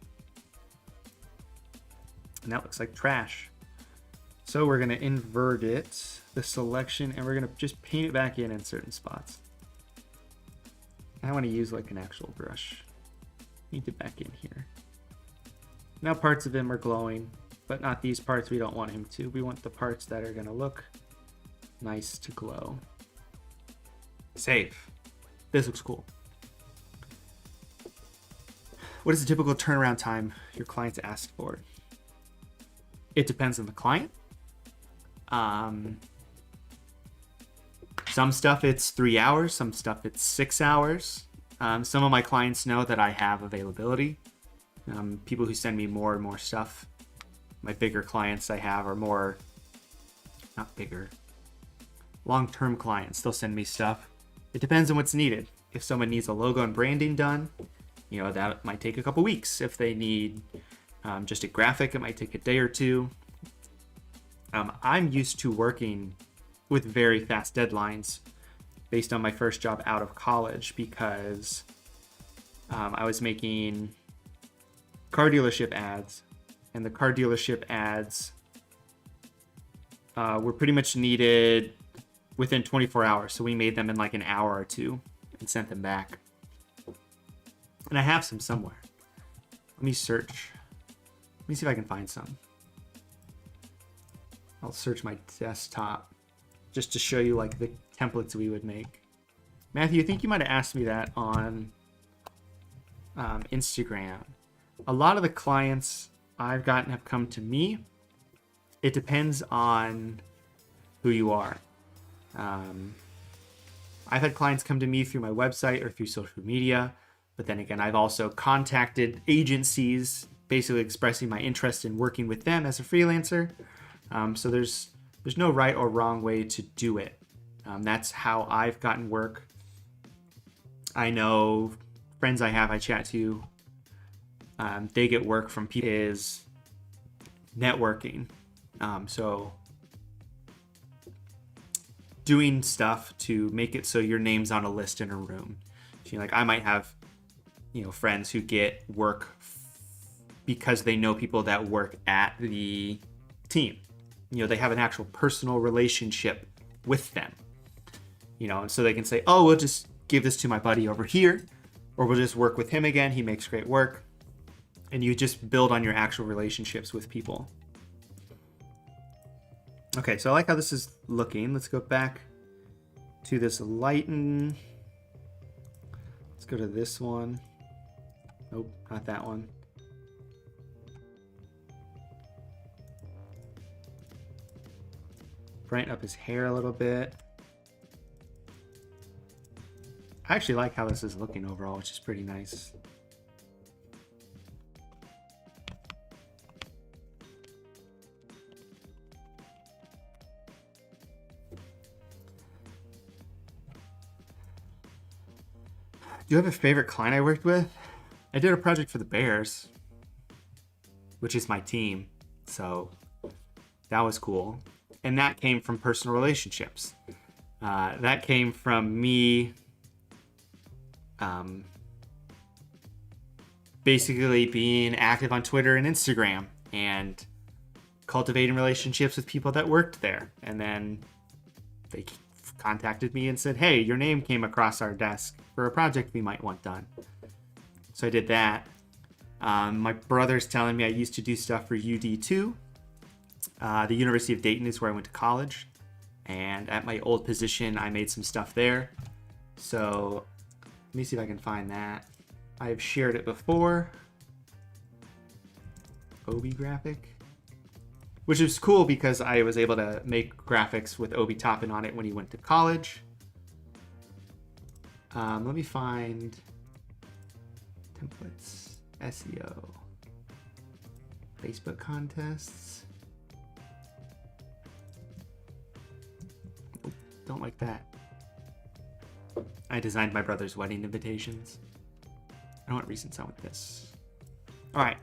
Speaker 1: And that looks like trash. So we're going to invert it, the selection, and we're going to just paint it back in certain spots. I want to use like an actual brush. Paint it back in here. Now parts of him are glowing, but not these parts. We don't want him to. We want the parts that are going to look nice to glow. Save. This looks cool. What is the typical turnaround time your clients ask for? It depends on the client. Some stuff it's 3 hours, some stuff it's 6 hours. Some of my clients know that I have availability. People who send me more and more stuff. My bigger clients I have are more, not bigger, long-term clients. They'll send me stuff. It depends on what's needed. If someone needs a logo and branding done, you know, that might take a couple weeks. If they need just a graphic, it might take a day or two. I'm used to working with very fast deadlines based on my first job out of college because I was making car dealership ads, and the car dealership ads were pretty much needed within 24 hours. So we made them in like an hour or two and sent them back. And I have some somewhere. Let me search. Let me see if I can find some. I'll search my desktop just to show you like the templates we would make. Matthew, I think you might have asked me that on Instagram. A lot of the clients I've gotten have come to me. It depends on who you are. I've had clients come to me through my website or through social media, but then again, I've also contacted agencies basically expressing my interest in working with them as a freelancer. So there's no right or wrong way to do it. That's how I've gotten work. I know friends I chat to, they get work from people is networking. So doing stuff to make it so your name's on a list in a room. So, like I might have, friends who get work because they know people that work at the team. They have an actual personal relationship with them. And so they can say, oh, we'll just give this to my buddy over here, or we'll just work with him again. He makes great work. And you just build on your actual relationships with people. Okay, so I like how this is looking. Let's go back to this lighten. Let's go to this one. Nope, not that one. Brighten up his hair a little bit. I actually like how this is looking overall, which is pretty nice. Do you have a favorite client I worked with? I did a project for the Bears, which is my team. So that was cool. And that came from personal relationships. That came from me basically being active on Twitter and Instagram and cultivating relationships with people that worked there. And then they contacted me and said, hey, your name came across our desk for a project we might want done. So I did that. My brother's telling me I used to do stuff for UD2. The University of Dayton is where I went to college. And at my old position, I made some stuff there. So let me see if I can find that. I've shared it before. Obi graphic. Which is cool because I was able to make graphics with Obi Toppin on it when he went to college. Let me find templates, SEO, Facebook contests. Oh, don't like that. I designed my brother's wedding invitations. I don't want recent sound with this. All right,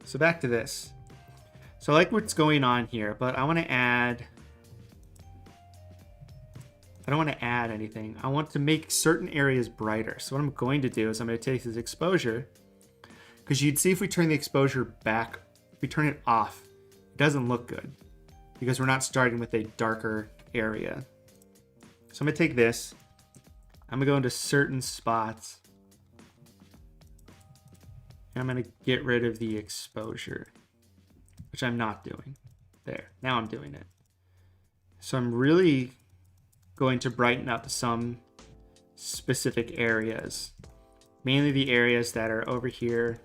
Speaker 1: so back to this. So I like what's going on here, but I want to add... I don't want to add anything. I want to make certain areas brighter. So what I'm going to do is I'm going to take this exposure, because you'd see if we turn the exposure back, if we turn it off, it doesn't look good because we're not starting with a darker area. So I'm going to take this. I'm going to go into certain spots. And I'm going to get rid of the exposure, which I'm not doing. There, now I'm doing it. So I'm really going to brighten up some specific areas, mainly the areas that are over here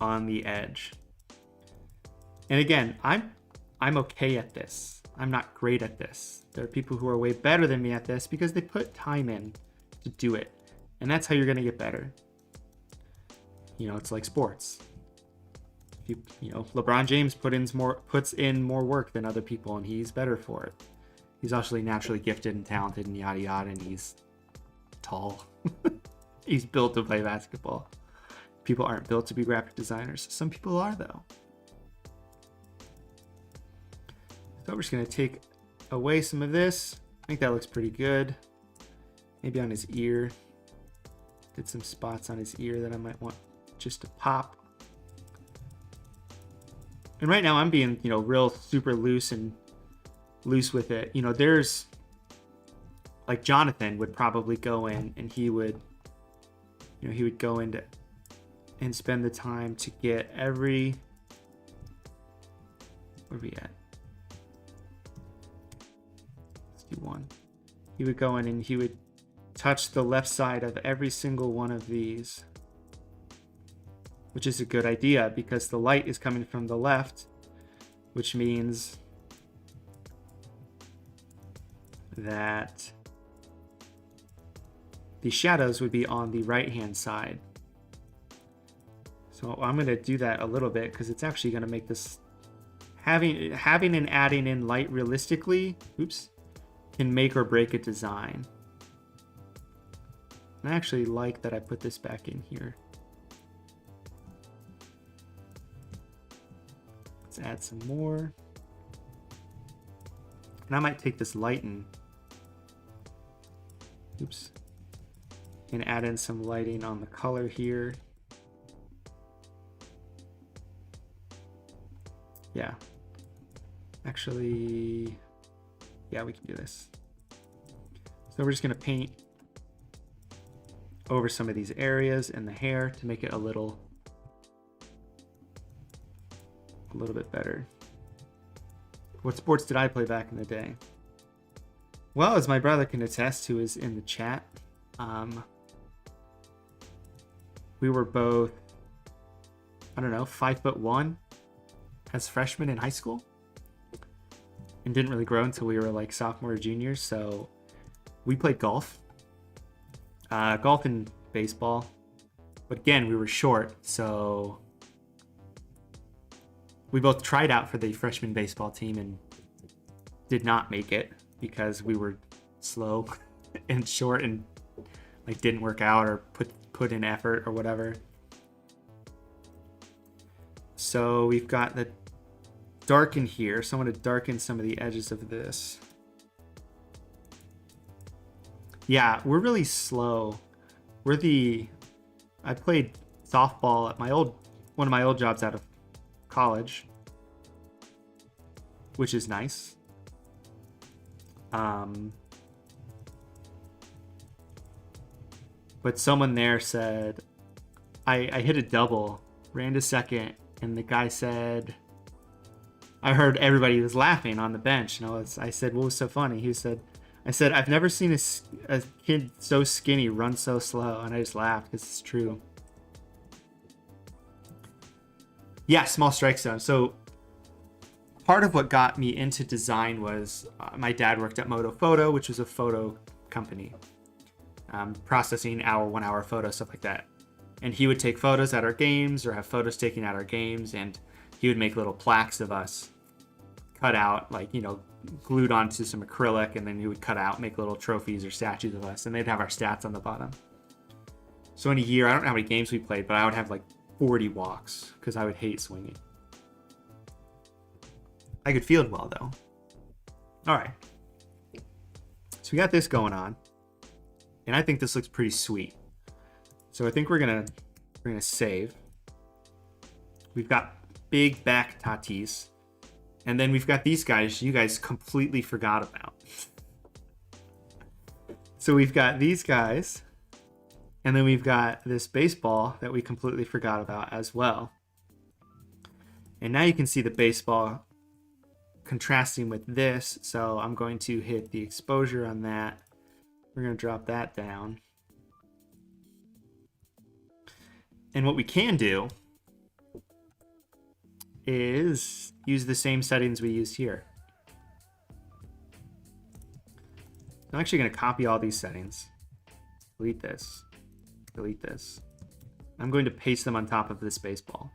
Speaker 1: on the edge. And again, I'm okay at this. I'm not great at this. There are people who are way better than me at this because they put time in to do it. And that's how you're going to get better. It's like sports. LeBron James puts in more work than other people, and he's better for it. He's actually naturally gifted and talented and yada yada, and he's tall. He's built to play basketball. People aren't built to be graphic designers. Some people are, though. So we're just going to take away some of this. I think that looks pretty good. Maybe on his ear. Did some spots on his ear that I might want just to pop. And right now I'm being, real super loose with it. There's like Jonathan would probably go in and he would go into and spend the time to get every, where are we at? Let's do one. He would go in and he would touch the left side of every single one of these, which is a good idea because the light is coming from the left, which means that the shadows would be on the right hand side. So I'm going to do that a little bit because it's actually going to make this having and adding in light realistically, can make or break a design. And I actually like that I put this back in here. Let's add some more. And I might take this lighten. Oops. And add in some lighting on the color here. Yeah. Actually, yeah, we can do this. So we're just going to paint over some of these areas in the hair to make it a little bit better. What sports did I play back in the day? Well, as my brother can attest, who is in the chat, we were both, I don't know, 5'1" as freshmen in high school, and didn't really grow until we were like sophomore or junior. So we played golf, golf and baseball, but again, we were short, so we both tried out for the freshman baseball team and did not make it because we were slow and short and like didn't work out or put in effort or whatever. So we've got the darken here. So I'm going to darken some of the edges of this. Yeah, we're really slow. I played softball at one of my old jobs out of college, which is nice. But someone there said, I hit a double, ran to second, and the guy said, I heard everybody was laughing on the bench. And I said, what was so funny? I said, I've never seen a kid so skinny run so slow. And I just laughed because it's true. Yeah, small strike zone. So part of what got me into design was my dad worked at Moto Photo, which was a photo company, processing 1-hour photos, stuff like that. And he would take photos at our games or have photos taken at our games, and he would make little plaques of us cut out, like, glued onto some acrylic, and then he would cut out, make little trophies or statues of us, and they'd have our stats on the bottom. So in a year, I don't know how many games we played, but I would have like 40 walks because I would hate swinging. I could field well though. All right. So we got this going on, and I think this looks pretty sweet. So I think we're gonna save. We've got big back Tatis, and then we've got these guys you guys completely forgot about. So we've got these guys, and then we've got this baseball that we completely forgot about as well. And now you can see the baseball contrasting with this. So I'm going to hit the exposure on that. We're going to drop that down. And what we can do is use the same settings we used here. I'm actually going to copy all these settings. Delete this. Delete this. I'm going to paste them on top of this baseball.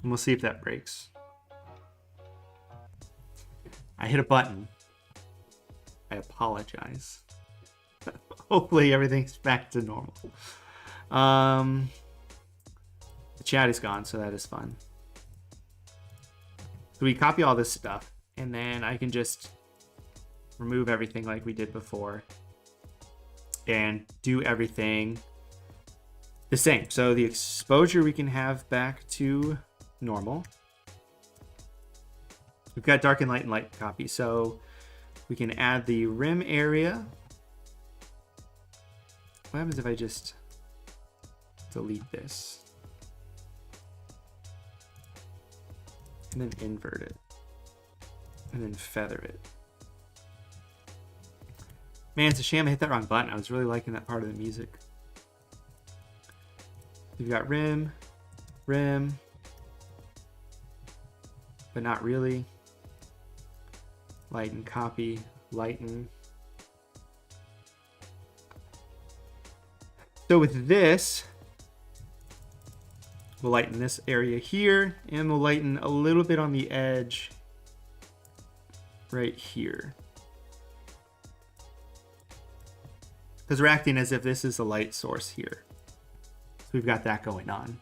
Speaker 1: And we'll see if that breaks. I hit a button. I apologize. Hopefully everything's back to normal. The chat is gone, so that is fun. So we copy all this stuff, and then I can just remove everything like we did before and do everything the same. So the exposure we can have back to normal. We've got dark and light and light copy, so we can add the rim area. What happens if I just delete this and then invert it and then feather it? Man, it's a shame I hit that wrong button. I was really liking that part of the music. We've got rim, rim, but not really. Lighten, copy, lighten. So with this, we'll lighten this area here, and we'll lighten a little bit on the edge right here. Because we're acting as if this is a light source here. So we've got that going on.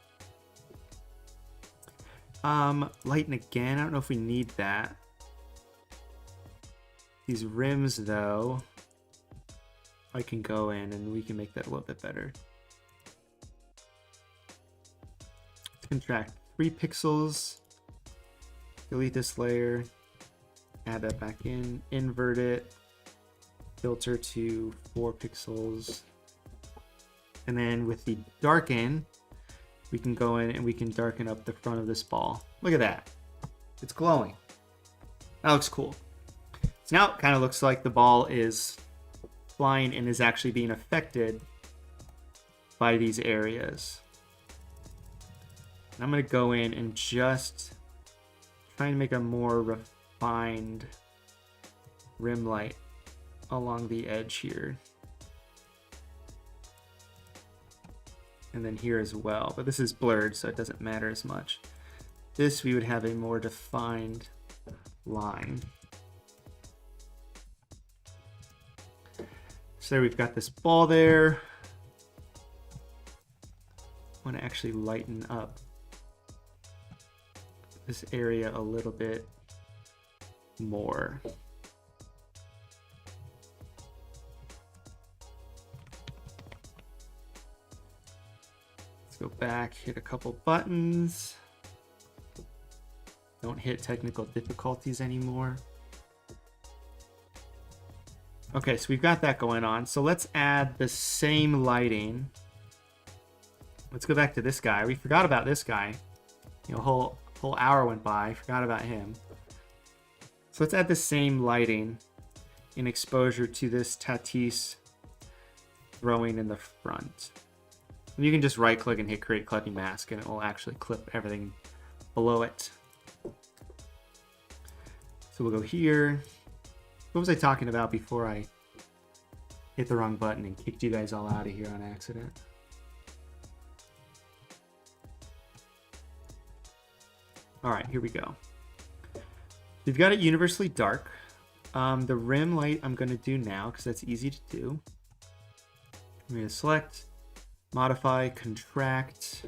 Speaker 1: Lighten again. I don't know if we need that. these rims, though, I can go in and we can make that a little bit better. Let's contract 3 pixels. Delete this layer. Add that back in. Invert it. Filter to 4 pixels. And then with the darken, we can go in and we can darken up the front of this ball. Look at that. It's glowing. That looks cool. So now it kind of looks like the ball is flying and is actually being affected by these areas. And I'm going to go in and just try and make a more refined rim light along the edge here. And then here as well, but this is blurred, so it doesn't matter as much. This, we would have a more defined line. So there we've got this ball there. I want to actually lighten up this area a little bit more. Go back, hit a couple buttons. Don't hit technical difficulties anymore. Okay, so we've got that going on. So let's add the same lighting. Let's go back to this guy. We forgot about this guy. You know, whole hour went by. Forgot about him. So let's add the same lighting in exposure to this Tatis throwing in the front. You can just right click and hit create clipping mask and it will actually clip everything below it. So we'll go here. What was I talking about before I hit the wrong button and kicked you guys all out of here on accident? All right, here we go. We've got it universally dark. The rim light I'm going to do now because that's easy to do. I'm going to select, modify, contract,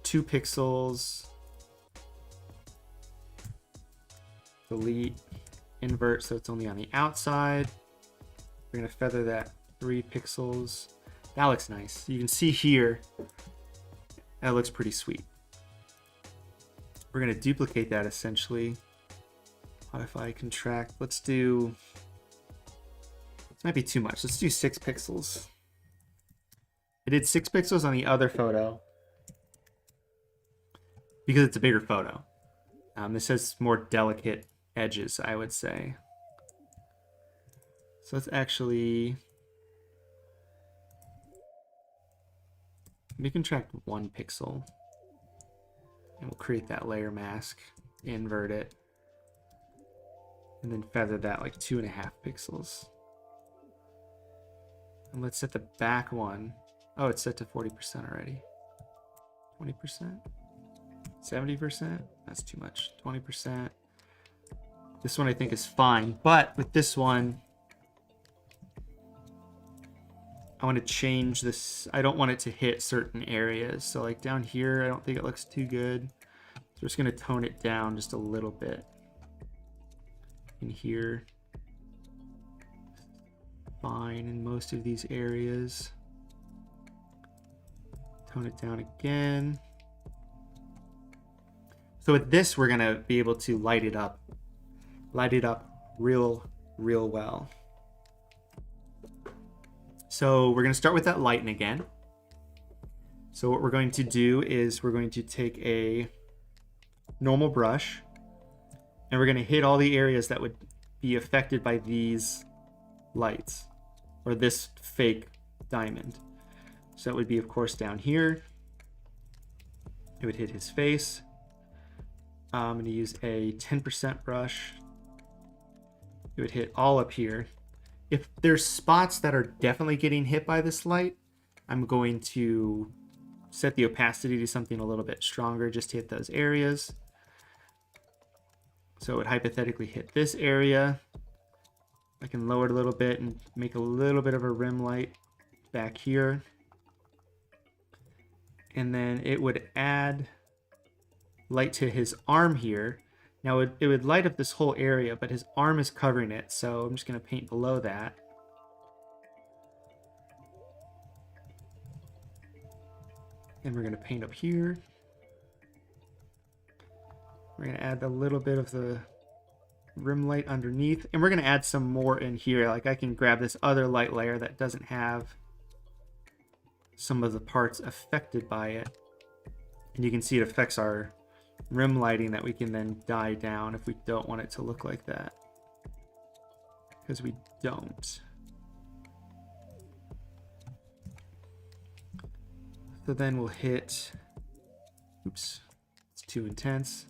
Speaker 1: 2 pixels, delete, invert so it's only on the outside. We're going to feather that 3 pixels. That looks nice. You can see here, that looks pretty sweet. We're going to duplicate that essentially. Modify, contract. Let's do, this might be too much. Let's do 6 pixels. I did 6 pixels on the other photo because it's a bigger photo. This has more delicate edges, I would say. So let's actually, let me contract 1 pixel. And we'll create that layer mask, invert it, and then feather that like 2.5 pixels. And let's set the back one. Oh, it's set to 40% already. 20%? 70%? That's too much. 20%. This one I think is fine, but with this one, I want to change this. I don't want it to hit certain areas. So like down here, I don't think it looks too good. So we're just going to tone it down just a little bit. In here, fine in most of these areas. Tone it down again. So with this, we're going to be able to light it up real well. So we're going to start with that lighten again. So what we're going to do is we're going to take a normal brush and we're going to hit all the areas that would be affected by these lights or this fake diamond. So that would be, of course, down here. It would hit his face. I'm going to use a 10% brush. It would hit all up here. If there's spots that are definitely getting hit by this light, I'm going to set the opacity to something a little bit stronger just to hit those areas. So it would hypothetically hit this area. I can lower it a little bit and make a little bit of a rim light back here. And then it would add light to his arm here. Now it would light up this whole area, but his arm is covering it, so I'm just going to paint below that. And we're going to paint up here. We're going to add a little bit of the rim light underneath, and we're going to add some more in here. Like I can grab this other light layer that doesn't have some of the parts affected by it, and you can see it affects our rim lighting that we can then dye down if we don't want it to look like that, because we don't. So then we'll hit, oops, it's too intense.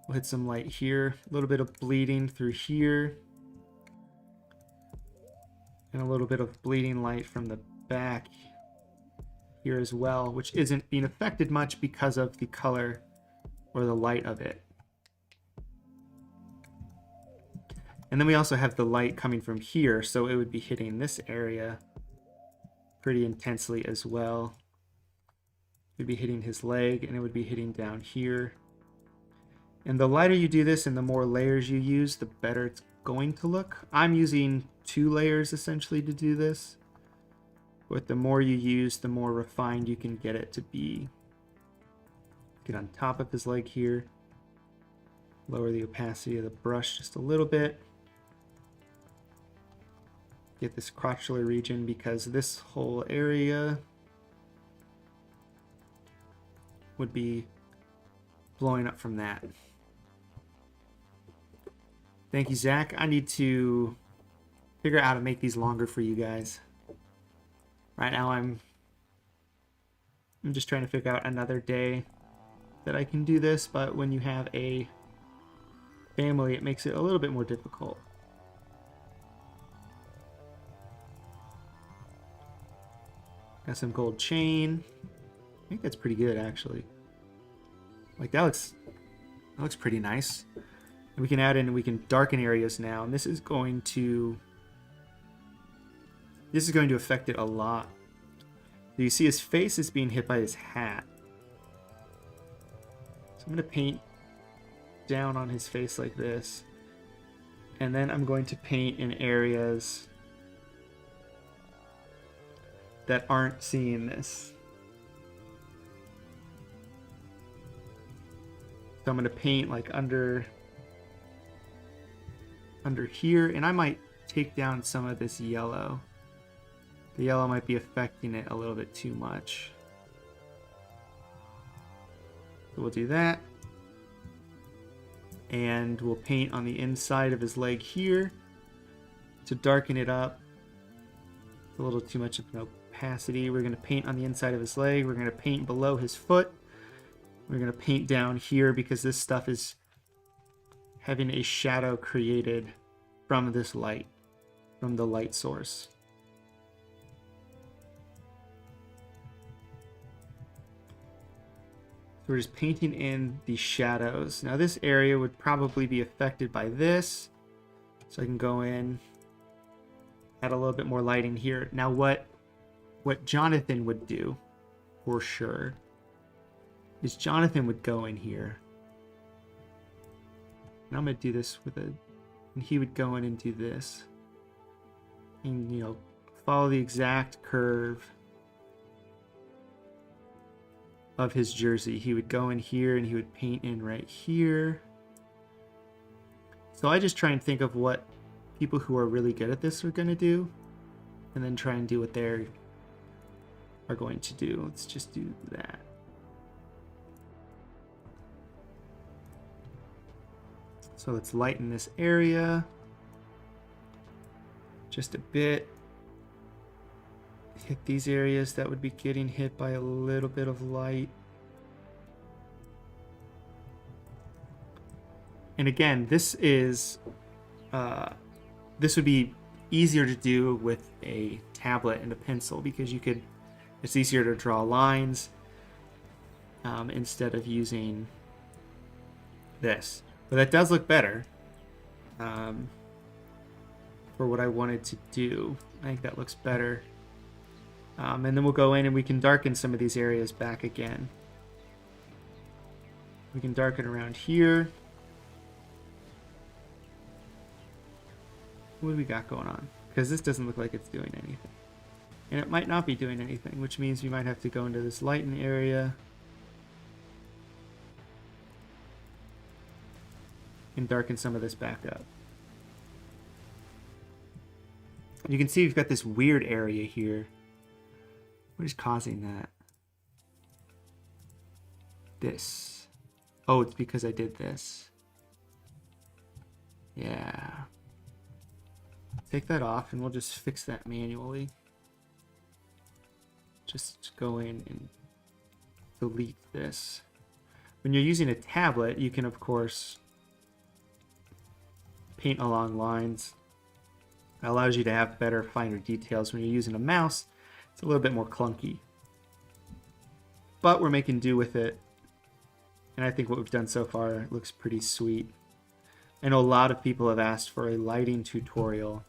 Speaker 1: We'll hit some light here, a little bit of bleeding through here, and a little bit of bleeding light from the back here as well, which isn't being affected much because of the color or the light of it. And then we also have the light coming from here, so it would be hitting this area pretty intensely as well. It would be hitting his leg, and it would be hitting down here. And the lighter you do this and the more layers you use, the better it's going to look. I'm using 2 layers essentially to do this. But the more you use, the more refined you can get it to be. Get on top of his leg here. Lower the opacity of the brush just a little bit. Get this crotchular region because this whole area would be blowing up from that. Thank you, Zach. I need to figure out how to make these longer for you guys. Right now I'm just trying to figure out another day that I can do this, but when you have a family, it makes it a little bit more difficult. Got some gold chain. I think that's pretty good, actually. Like that looks pretty nice. And we can add in, we can darken areas now, and this is going to affect it a lot. So you see his face is being hit by his hat. So I'm going to paint down on his face like this. And then I'm going to paint in areas that aren't seeing this. So I'm going to paint like under here, and I might take down some of this yellow. The yellow might be affecting it a little bit too much. So we'll do that. And we'll paint on the inside of his leg here to darken it up. It's a little too much of an opacity. We're going to paint on the inside of his leg. We're going to paint below his foot. We're going to paint down here because this stuff is having a shadow created from this light, from the light source. So we're just painting in the shadows. Now this area would probably be affected by this. So I can go in, add a little bit more lighting here. Now what Jonathan would do, for sure, is Jonathan would go in here. And I'm going to do this with and he would go in and do this. And, you know, follow the exact curve of his jersey. He would go in here and he would paint in right here. So I just try and think of what people who are really good at this are going to do, and then try and do what they are going to do. Let's just do that. So let's lighten this area just a bit. Hit these areas that would be getting hit by a little bit of light. And again, this would be easier to do with a tablet and a pencil because it's easier to draw lines instead of using this. But that does look better for what I wanted to do. I think that looks better. And then we'll go in and we can darken some of these areas back again. We can darken around here. What do we got going on? Because this doesn't look like it's doing anything. And it might not be doing anything, which means we might have to go into this lighten area and darken some of this back up. You can see we've got this weird area here. What is causing that? This. Oh, it's because I did this. Yeah. Take that off and we'll just fix that manually. Just go in and delete this. When you're using a tablet, you can of course paint along lines. It allows you to have better, finer details. When you're using a mouse, it's a little bit more clunky. But we're making do with it. And I think what we've done so far looks pretty sweet. I know a lot of people have asked for a lighting tutorial.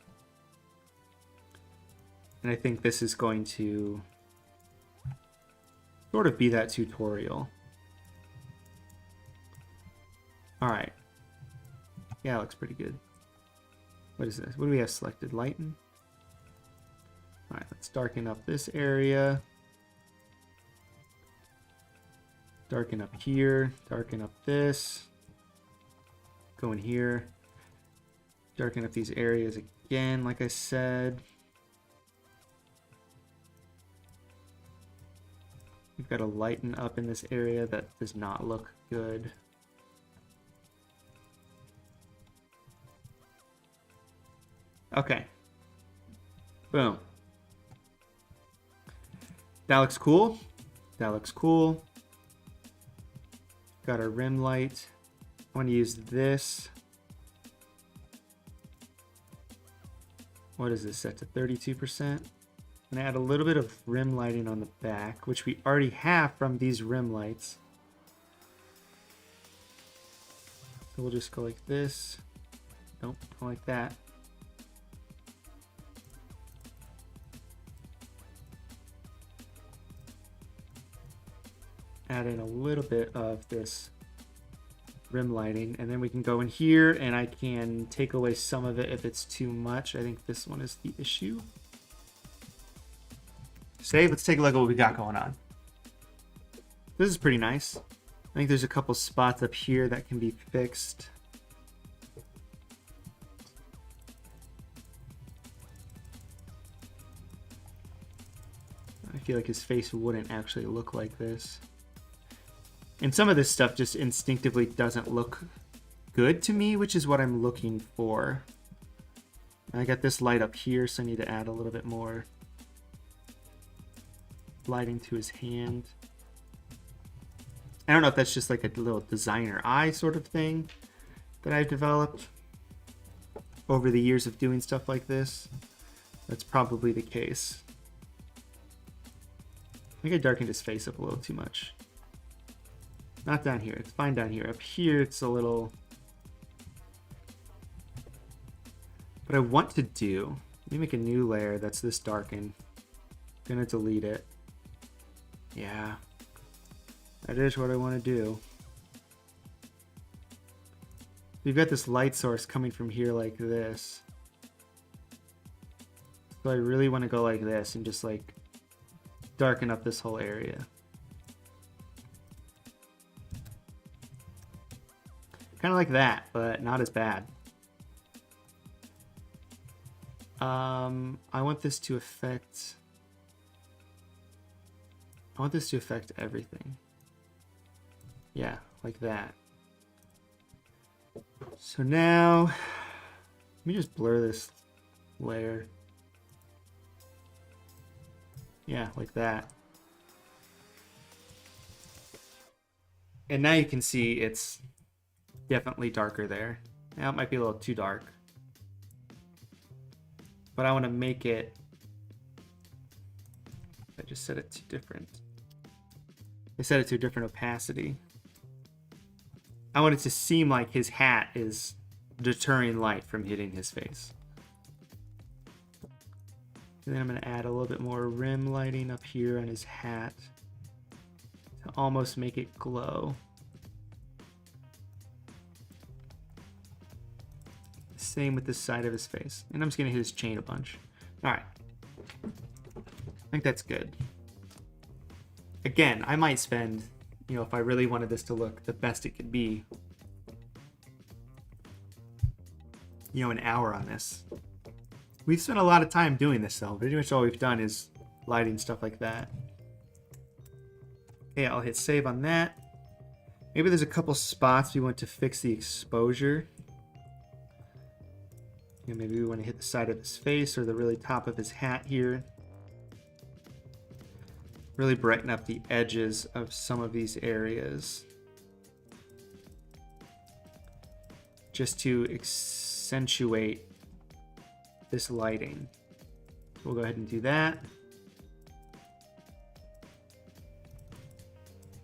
Speaker 1: And I think this is going to sort of be that tutorial. Alright. Yeah, it looks pretty good. What is this? What do we have selected? Lighten? Alright, let's darken up this area. Darken up here. Darken up this. Go in here. Darken up these areas again, like I said. We've got to lighten up in this area that does not look good. Okay. Boom. That looks cool. That looks cool. Got our rim light. I want to use this. What is this set to 32%? And add a little bit of rim lighting on the back, which we already have from these rim lights. So we'll just go like this. Nope, not like that. Add in a little bit of this rim lighting, and then we can go in here and I can take away some of it if it's too much. I think this one is the issue. Save. Let's take a look at what we got going on. This is pretty nice. I think there's a couple spots up here that can be fixed. I feel like his face wouldn't actually look like this. And some of this stuff just instinctively doesn't look good to me, which is what I'm looking for. I got this light up here, so I need to add a little bit more lighting to his hand. I don't know if that's just like a little designer eye sort of thing that I've developed over the years of doing stuff like this. That's probably the case. I think I darkened his face up a little too much. Not down here. It's fine down here. Up here, it's a little... What I want to do... Let me make a new layer that's this darkened. I'm gonna delete it. Yeah. That is what I want to do. We've got this light source coming from here like this. So I really want to go like this and just like darken up this whole area. Kind of like that, but not as bad. I want this to affect... I want this to affect everything. Yeah, like that. So now, let me just blur this layer. Yeah, like that. And now you can see it's definitely darker there. Now it might be a little too dark. But I want to make it... I just set it to different. I set it to a different opacity. I want it to seem like his hat is deterring light from hitting his face. And then I'm going to add a little bit more rim lighting up here on his hat to almost make it glow. Same with the side of his face. And I'm just going to hit his chain a bunch. All right. I think that's good. Again, I might spend, you know, if I really wanted this to look the best it could be, you know, an hour on this. We've spent a lot of time doing this though. Pretty much all we've done is lighting stuff like that. Okay, I'll hit save on that. Maybe there's a couple spots we want to fix the exposure. You know, maybe we want to hit the side of his face or the really top of his hat here. Really brighten up the edges of some of these areas. Just to accentuate this lighting. We'll go ahead and do that.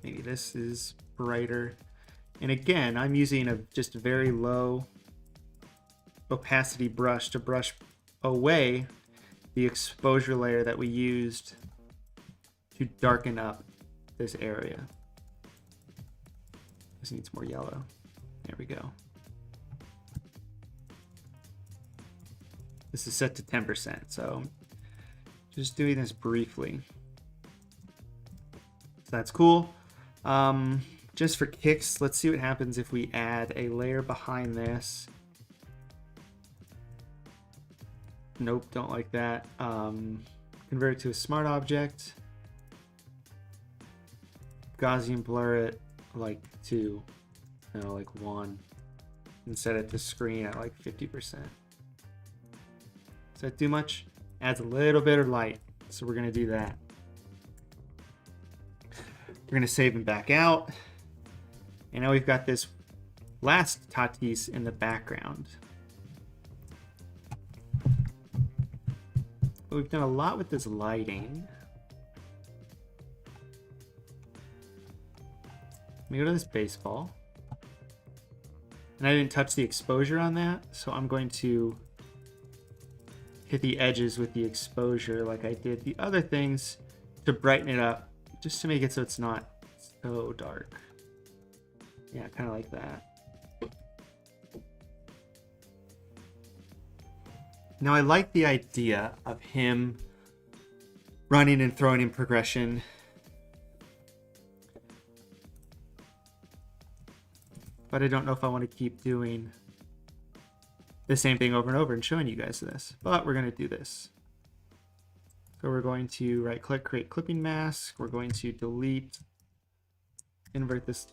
Speaker 1: Maybe this is brighter. And again, I'm using a just very low opacity brush to brush away the exposure layer that we used to darken up this area. This needs more yellow. There we go. This is set to 10%, so just doing this briefly. So that's cool. Just for kicks, let's see what happens if we add a layer behind this. Nope, don't like that. Convert it to a smart object. Gaussian blur it like 2, no, like 1. And set it to screen at like 50%. Does that do much? Adds a little bit of light, so we're gonna do that. We're gonna save him back out. And now we've got this last Tatis in the background. But we've done a lot with this lighting. Let me go to this baseball. And I didn't touch the exposure on that, so I'm going to hit the edges with the exposure like I did the other things to brighten it up, just to make it so it's not so dark. Yeah, kind of like that. Now I like the idea of him running and throwing in progression. But I don't know if I want to keep doing the same thing over and over and showing you guys this. But we're going to do this. So we're going to right click, create clipping mask. We're going to delete, invert this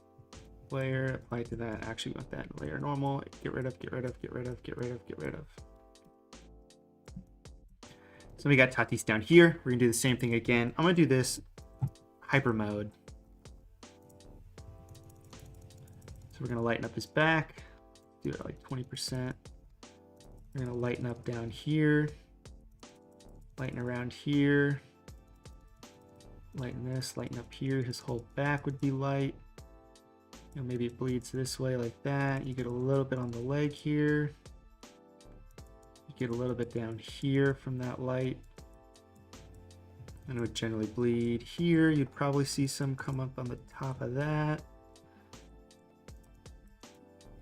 Speaker 1: layer, apply to that. Actually, we want that layer normal. Get rid of, get rid of, get rid of, get rid of, get rid of. So we got Tatis down here. We're going to do the same thing again. I'm going to do this hyper mode. So we're going to lighten up his back. Do it at like 20%. We're going to lighten up down here. Lighten around here. Lighten this, lighten up here. His whole back would be light. You know, maybe it bleeds this way like that. You get a little bit on the leg here. You get a little bit down here from that light. And it would generally bleed here. You'd probably see some come up on the top of that.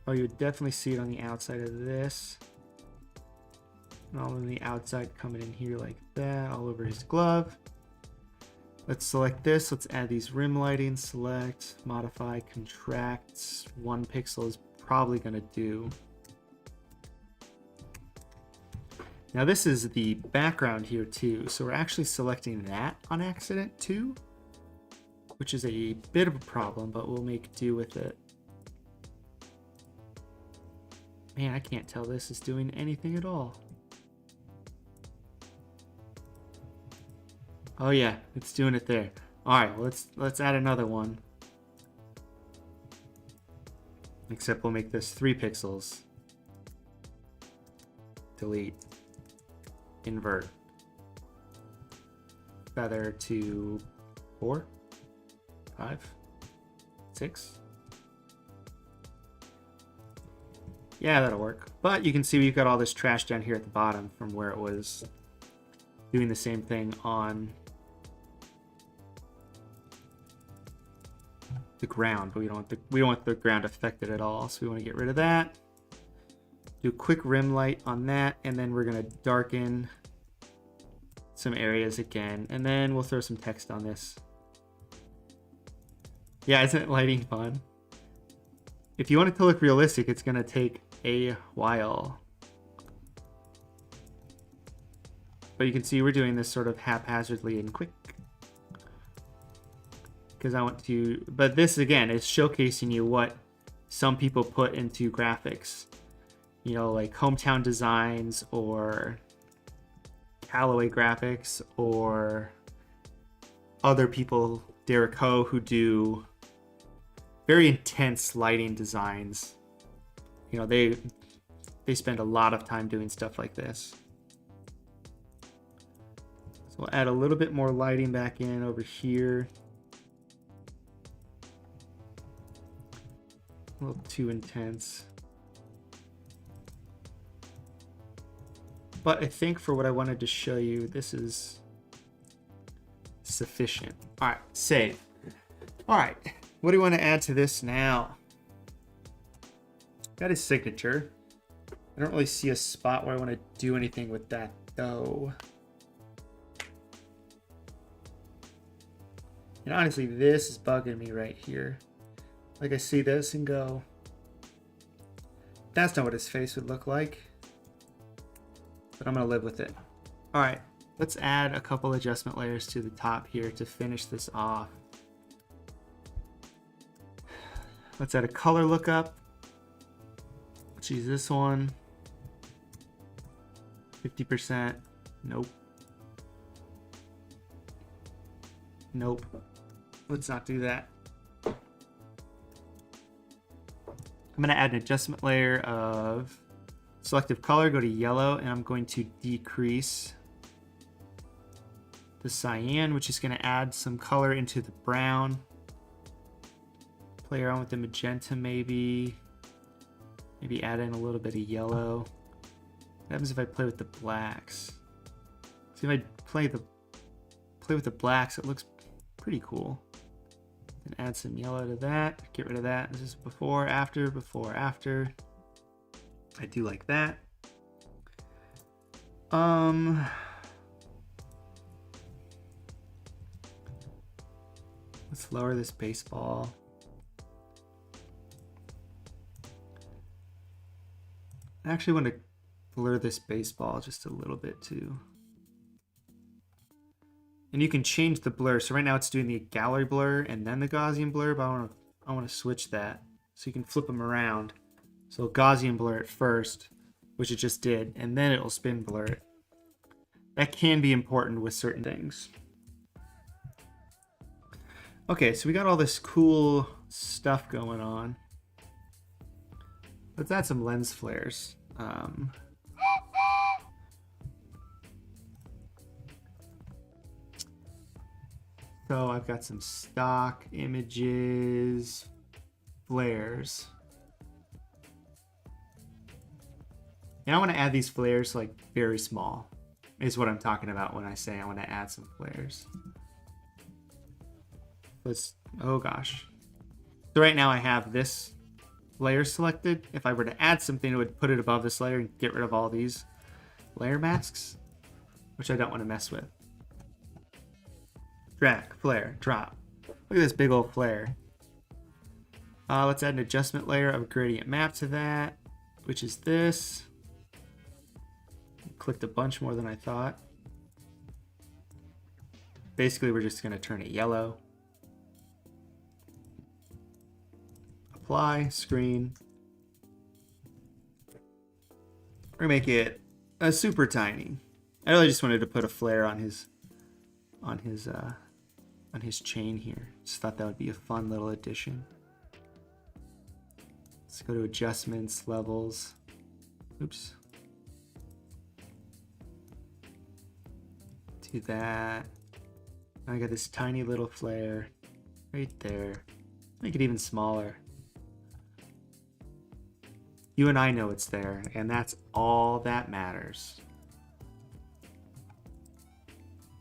Speaker 1: Oh, you would definitely see it on the outside of this. And all on the outside coming in here like that, all over his glove. Let's select this. Let's add these rim lighting. Select, modify, contract. 1 pixel is probably going to do. Now this is the background here too. So we're actually selecting that on accident too, which is a bit of a problem, but we'll make do with it. Man, I can't tell this is doing anything at all. Oh yeah, it's doing it there. All right, well, let's add another one. Except we'll make this 3 pixels. Delete. Invert. Feather to 4, 5, 6. Yeah, that'll work. But you can see we've got all this trash down here at the bottom from where it was doing the same thing on the ground, but we don't want the ground affected at all, so we want to get rid of that. Do a quick rim light on that, and then we're gonna darken some areas again, and then we'll throw some text on this. Yeah, isn't lighting fun? If you want it to look realistic, it's gonna take a while. But you can see we're doing this sort of haphazardly and quick. Because I want to, but this again is showcasing you what some people put into graphics. You know, like Hometown Designs or Callaway Graphics or other people, Derek Ho, who do very intense lighting designs. You know, they spend a lot of time doing stuff like this. So we'll add a little bit more lighting back in over here. A little too intense. But I think for what I wanted to show you, this is sufficient. All right, save. All right, what do you want to add to this now? Got his signature. I don't really see a spot where I want to do anything with that though. And honestly, this is bugging me right here. Like I see this and go, that's not what his face would look like. But I'm gonna live with it. All right, let's add a couple adjustment layers to the top here to finish this off. Let's add a color lookup. Let's use this one. 50%. Nope. Nope. Let's not do that. I'm gonna add an adjustment layer of selective color, go to yellow, and I'm going to decrease the cyan, which is going to add some color into the brown. Play around with the magenta maybe. Maybe add in a little bit of yellow. What happens if I play with the blacks? See, if I play with the blacks, it looks pretty cool. And add some yellow to that. Get rid of that. This is before, after, before, after. I do like that. Let's lower this baseball. I actually want to blur this baseball just a little bit too. And you can change the blur. So right now it's doing the gallery blur and then the Gaussian blur, but I want to switch that. So you can flip them around. So Gaussian blur it first, which it just did, and then it'll spin blur it. That can be important with certain things. Okay, so we got all this cool stuff going on. Let's add some lens flares. So I've got some stock images, flares. And I want to add these flares like very small, is what I'm talking about when I say I want to add some flares. Oh gosh. So right now I have this layer selected. If I were to add something, it would put it above this layer and get rid of all these layer masks, which I don't want to mess with. Drag, flare, drop. Look at this big old flare. Let's add an adjustment layer of gradient map to that, which is this. Clicked a bunch more than I thought. Basically, we're just going to turn it yellow. Apply, screen. We're going to make it super tiny. I really just wanted to put a flare on his chain here. Just thought that would be a fun little addition. Let's go to adjustments, levels. Oops. Do that. I got this tiny little flare right there. Make it even smaller. You and I know it's there, and that's all that matters.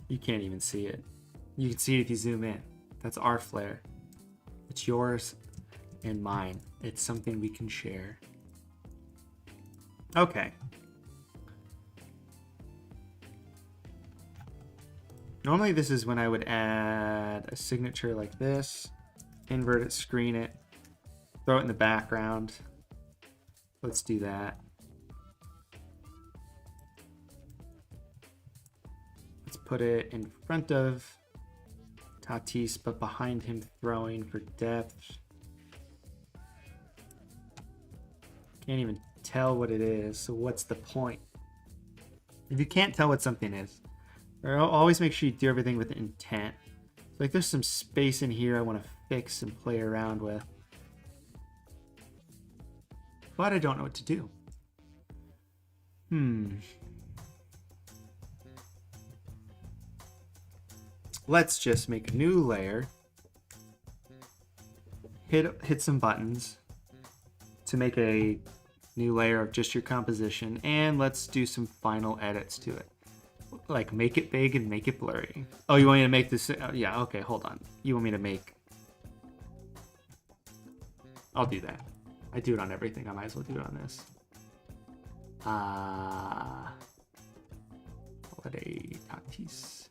Speaker 1: You can't even see it. You can see it if you zoom in. That's our flare. It's yours and mine. It's something we can share. Okay. Normally this is when I would add a signature like this, invert it, screen it, throw it in the background. Let's do that. Let's put it in front of Tatis, but behind him throwing for depth. Can't even tell what it is, so what's the point? If you can't tell what something is, always make sure you do everything with intent. So like there's some space in here I want to fix and play around with. But I don't know what to do. Let's just make a new layer. Hit some buttons to make a new layer of just your composition, and let's do some final edits to it. Like make it big and make it blurry. Oh, you want me to make this? Yeah, okay, hold on. You want me to make... I'll do that. I do it on everything. I might as well do it on this. Holiday Tatis.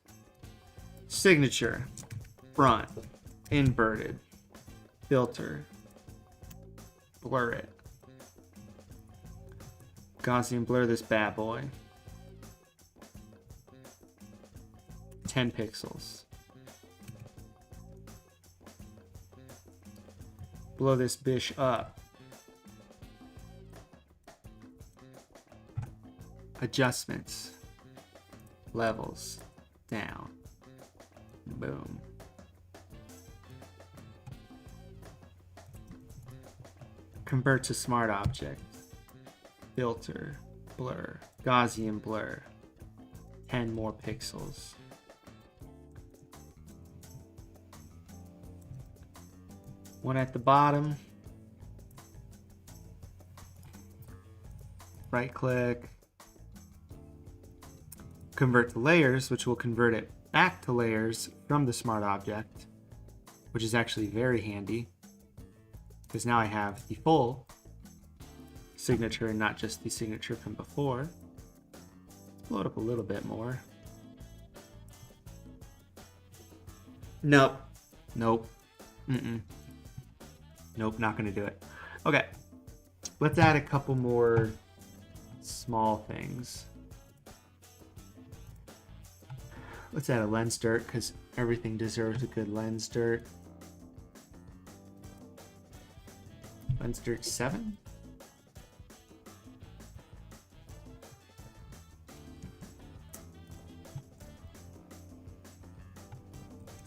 Speaker 1: Signature. Front. Inverted. Filter. Blur it. Gaussian blur this bad boy. 10 pixels. Blow this bish up. Adjustments. Levels. Down. Boom. Convert to smart object. Filter. Blur. Gaussian blur. 10 more pixels. One at the bottom. Right click. Convert to layers, which will convert it back to layers from the smart object, which is actually very handy because now I have the full signature and not just the signature from before. Load up a little bit more. Nope. Nope. Nope, not gonna do it. Okay, let's add a couple more small things. Let's add a lens dirt because everything deserves a good lens dirt. Lens dirt 7.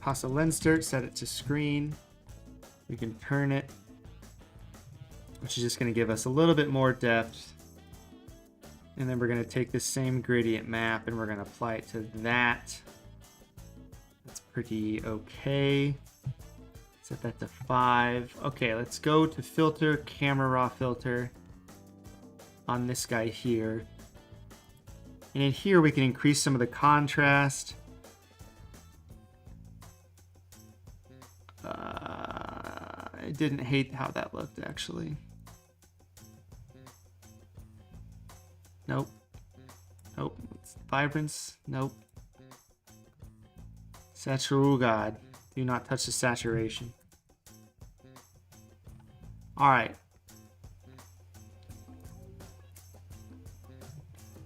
Speaker 1: Toss a lens dirt, set it to screen. We can turn it, which is just going to give us a little bit more depth. And then we're going to take this same gradient map and we're going to apply it to that. That's pretty okay. Set that to 5. Okay, let's go to filter, camera raw filter on this guy here. And in here we can increase some of the contrast. I didn't hate how that looked actually. Nope. Nope. Vibrance. Nope. Saturation. God. Do not touch the saturation. Alright.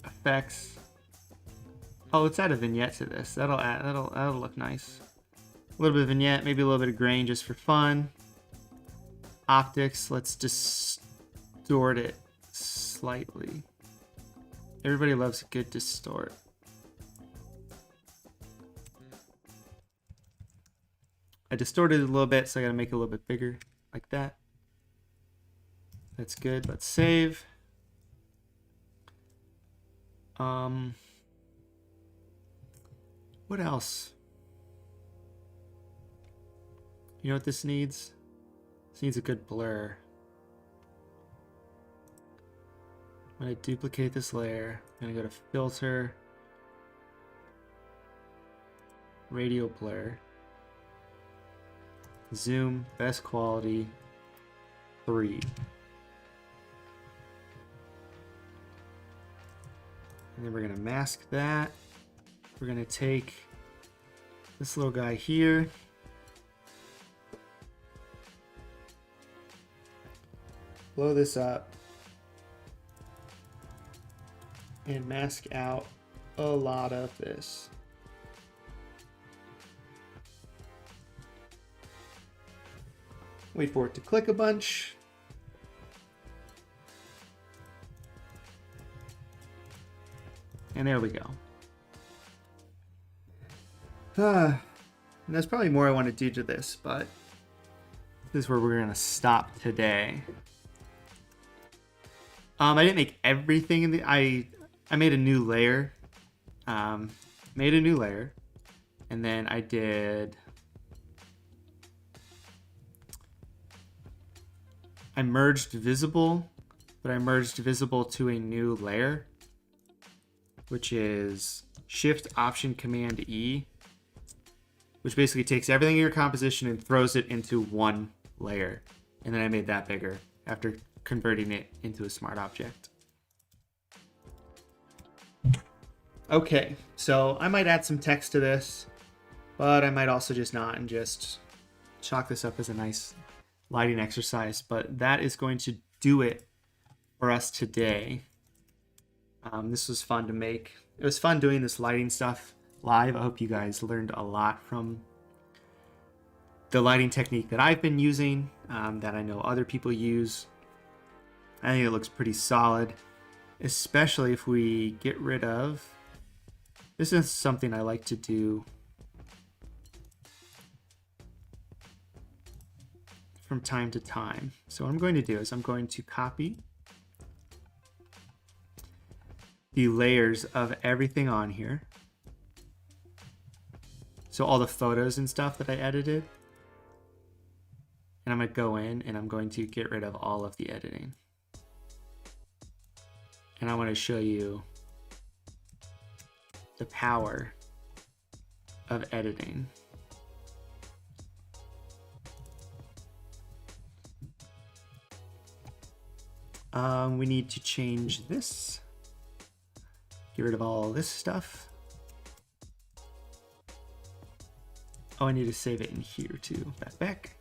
Speaker 1: Effects. Oh, let's add a vignette to this. That'll look nice. A little bit of vignette, maybe a little bit of grain just for fun. Optics, let's distort it slightly. Everybody loves a good distort. I distorted it a little bit, so I gotta make it a little bit bigger, like that. That's good. Let's save. What else? You know what this needs? This needs a good blur. I'm going to duplicate this layer. I'm going to go to Filter, Radial Blur, Zoom, Best Quality, 3. And then we're going to mask that. We're going to take this little guy here. Blow this up. And mask out a lot of this. Wait for it to click a bunch. And there we go. And there's probably more I want to do to this, but this is where we're going to stop today. I didn't make everything in the... I made a new layer. And then I did... I merged visible, but I merged visible to a new layer, which is Shift Option Command E, which basically takes everything in your composition and throws it into one layer. And then I made that bigger after converting it into a smart object. Okay, so I might add some text to this, but I might also just not and just chalk this up as a nice lighting exercise. But that is going to do it for us today. This was fun to make. It was fun doing this lighting stuff live. I hope you guys learned a lot from the lighting technique that I've been using, that I know other people use. I think it looks pretty solid, especially if we get rid of... This is something I like to do from time to time. So what I'm going to do is I'm going to copy the layers of everything on here. So all the photos and stuff that I edited. And I'm going to go in and I'm going to get rid of all of the editing. And I want to show you the power of editing. We need to change this. Get rid of all this stuff. Oh, I need to save it in here too. Back.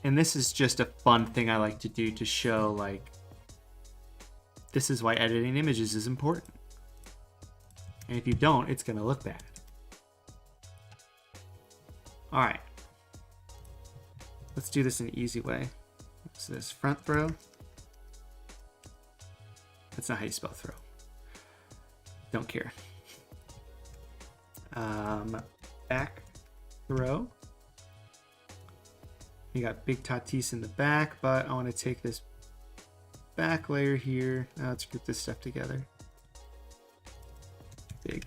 Speaker 1: And this is just a fun thing I like to do to show, like, this is why editing images is important. And if you don't, it's going to look bad. All right. Let's do this in an easy way. What's this? Front throw? That's not how you spell throw. Don't care. Back throw. You got big Tatis in the back, but I want to take this back layer here. Now let's group this stuff together. Big.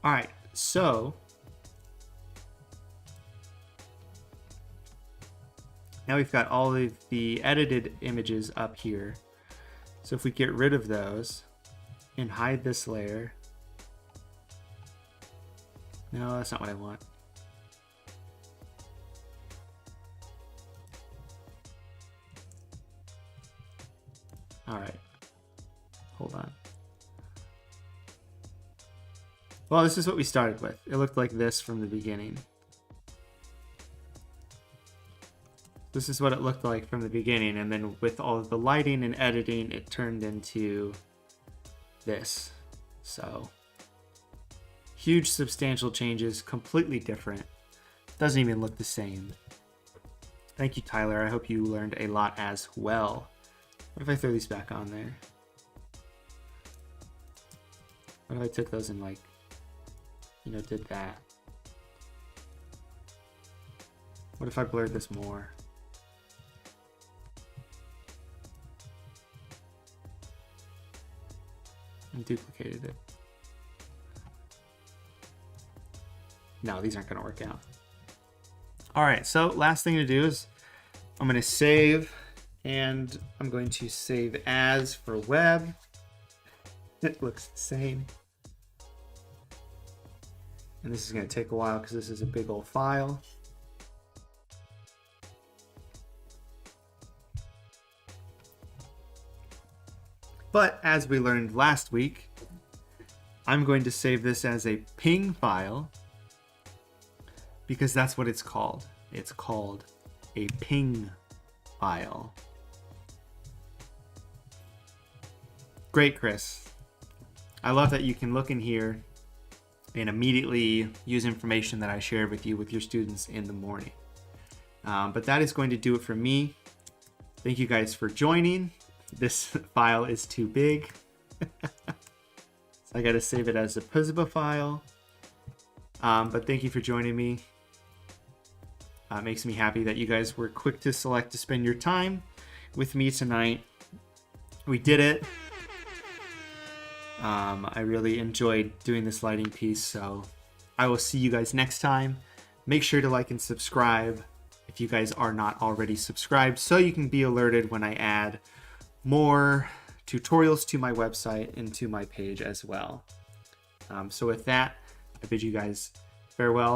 Speaker 1: All right, so now we've got all of the edited images up here. So if we get rid of those and hide this layer. No, that's not what I want. All right, hold on. Well, this is what we started with. It looked like this from the beginning. This is what it looked like from the beginning, and then with all of the lighting and editing, it turned into this. So, huge substantial changes, completely different. Doesn't even look the same. Thank you, Tyler. I hope you learned a lot as well. What if I throw these back on there? What if I took those and, like, you know, did that? What if I blurred this more? And duplicated it. No, these aren't going to work out. All right, so last thing to do is I'm going to save, and I'm going to save as for web. It looks the same. And this is going to take a while because this is a big old file. But as we learned last week, I'm going to save this as a ping file because that's what it's called. It's called a ping file. Great, Chris. I love that you can look in here and immediately use information that I shared with you with your students in the morning. But that is going to do it for me. Thank you guys for joining. This file is too big. So I got to save it as a PZBA file. But thank you for joining me. It makes me happy that you guys were quick to select to spend your time with me tonight. We did it. I really enjoyed doing this lighting piece, so I will see you guys next time. Make sure to like and subscribe if you guys are not already subscribed, so you can be alerted when I add more tutorials to my website and to my page as well. So with that, I bid you guys farewell.